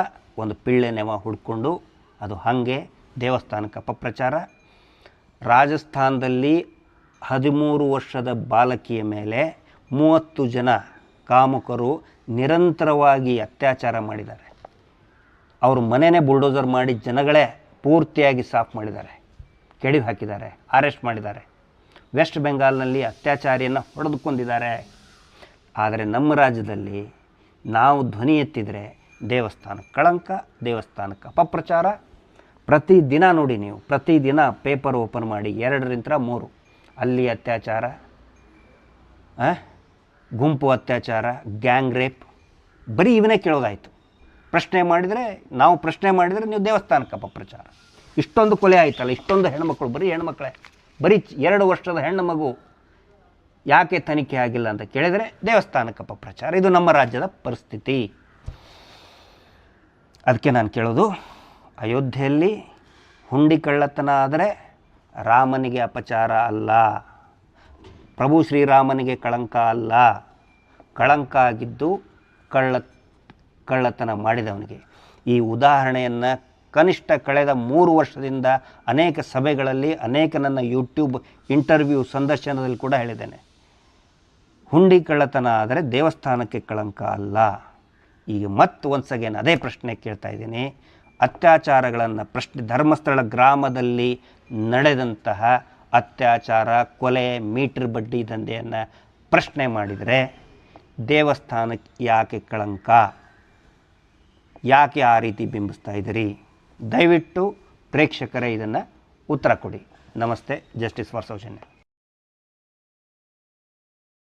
ಒಂದು ಪಿಳ್ಳೆ ನೆವ ಹುಡ್ಕೊಂಡು ಅದು ಹಾಗೆ ದೇವಸ್ಥಾನಕ್ಕೆ ಅಪಪ್ರಚಾರ. ರಾಜಸ್ಥಾನದಲ್ಲಿ 13 ವರ್ಷದ ಬಾಲಕಿಯ ಮೇಲೆ 30 ಜನ ಕಾಮುಕರು ನಿರಂತರವಾಗಿ ಅತ್ಯಾಚಾರ ಮಾಡಿದ್ದಾರೆ. ಅವರು ಮನೆಯೇ ಬುಲ್ಡೋಸರ್ ಮಾಡಿ ಜನಗಳೇ ಪೂರ್ತಿಯಾಗಿ ಸಾಫ್ ಮಾಡಿದ್ದಾರೆ, ಕೆಡವಿ ಹಾಕಿದ್ದಾರೆ, ಅರೆಸ್ಟ್ ಮಾಡಿದ್ದಾರೆ. ವೆಸ್ಟ್ ಬೆಂಗಾಲ್ನಲ್ಲಿ ಅತ್ಯಾಚಾರಿಯನ್ನು ಹೊಡೆದುಕೊಂಡಿದ್ದಾರೆ. ಆದರೆ ನಮ್ಮ ರಾಜ್ಯದಲ್ಲಿ ನಾವು ಧ್ವನಿ ಎತ್ತಿದರೆ ದೇವಸ್ಥಾನಕ್ಕೆ ಕಳಂಕ, ದೇವಸ್ಥಾನಕ್ಕೆ ಅಪಪ್ರಚಾರ. ಪ್ರತಿದಿನ ನೋಡಿ ನೀವು, ಪ್ರತಿದಿನ ಪೇಪರ್ ಓಪನ್ ಮಾಡಿ 2-3 ಅಲ್ಲಿ ಅತ್ಯಾಚಾರ, ಗುಂಪು ಅತ್ಯಾಚಾರ, ಗ್ಯಾಂಗ್ ರೇಪ್, ಬರೀ ಇವನ್ನೇ ಕೇಳೋದಾಯಿತು. ನಾವು ಪ್ರಶ್ನೆ ಮಾಡಿದರೆ ನೀವು ದೇವಸ್ಥಾನಕ್ಕೆ ಅಪಪ್ರಚಾರ. ಇಷ್ಟೊಂದು ಕೊಲೆ ಆಯ್ತಲ್ಲ, ಇಷ್ಟೊಂದು ಹೆಣ್ಮಕ್ಳು, ಬರೀ ಹೆಣ್ಮಕ್ಳೇ, ಬರೀ 2 ವರ್ಷದ ಹೆಣ್ಣು ಮಗು ಯಾಕೆ ತನಿಖೆ ಆಗಿಲ್ಲ ಅಂತ ಕೇಳಿದರೆ ದೇವಸ್ಥಾನಕ್ಕೆ ಅಪಪ್ರಚಾರ. ಇದು ನಮ್ಮ ರಾಜ್ಯದ ಪರಿಸ್ಥಿತಿ. ಅದಕ್ಕೆ ನಾನು ಕೇಳೋದು, ಅಯೋಧ್ಯೆಯಲ್ಲಿ ಹುಂಡಿ ಕಳ್ಳತನ ಆದರೆ ರಾಮನಿಗೆ ಅಪಚಾರ ಅಲ್ಲ, ಪ್ರಭು ಶ್ರೀರಾಮನಿಗೆ ಕಳಂಕ ಅಲ್ಲ. ಕಳಂಕ ಆಗಿದ್ದು ಕಳ್ಳತನ ಮಾಡಿದವನಿಗೆ. ಈ ಉದಾಹರಣೆಯನ್ನು ಕನಿಷ್ಠ ಕಳೆದ 3 ವರ್ಷದಿಂದ ಅನೇಕ ಸಭೆಗಳಲ್ಲಿ, ಅನೇಕ ನನ್ನ ಯೂಟ್ಯೂಬ್ ಇಂಟರ್ವ್ಯೂ ಸಂದರ್ಶನದಲ್ಲಿ ಕೂಡ ಹೇಳಿದ್ದೇನೆ. ಹುಂಡಿ ಕಳ್ಳತನ ಆದರೆ ದೇವಸ್ಥಾನಕ್ಕೆ ಕಳಂಕ ಅಲ್ಲ. ಈಗ ಮತ್ತೆ ಒನ್ಸ್ ಅಗೇನ್ ಅದೇ ಪ್ರಶ್ನೆ ಕೇಳ್ತಾ ಇದ್ದೀನಿ. ಅತ್ಯಾಚಾರಗಳನ್ನು ಧರ್ಮಸ್ಥಳ ಗ್ರಾಮದಲ್ಲಿ ನಡೆದಂತಹ ಅತ್ಯಾಚಾರ, ಕೊಲೆ, ಮೀಟರ್ ಬಡ್ಡಿ ದಂಧೆಯನ್ನು ಪ್ರಶ್ನೆ ಮಾಡಿದರೆ ದೇವಸ್ಥಾನಕ್ಕೆ ಯಾಕೆ ಕಳಂಕ? ಯಾಕೆ ಆ ರೀತಿ ಬಿಂಬಿಸ್ತಾ ಇದ್ದೀರಿ? ದಯವಿಟ್ಟು ಪ್ರೇಕ್ಷಕರೇ ಇದನ್ನು ಉತ್ತರ ಕೊಡಿ. ನಮಸ್ತೆ. Justice for Soujanya.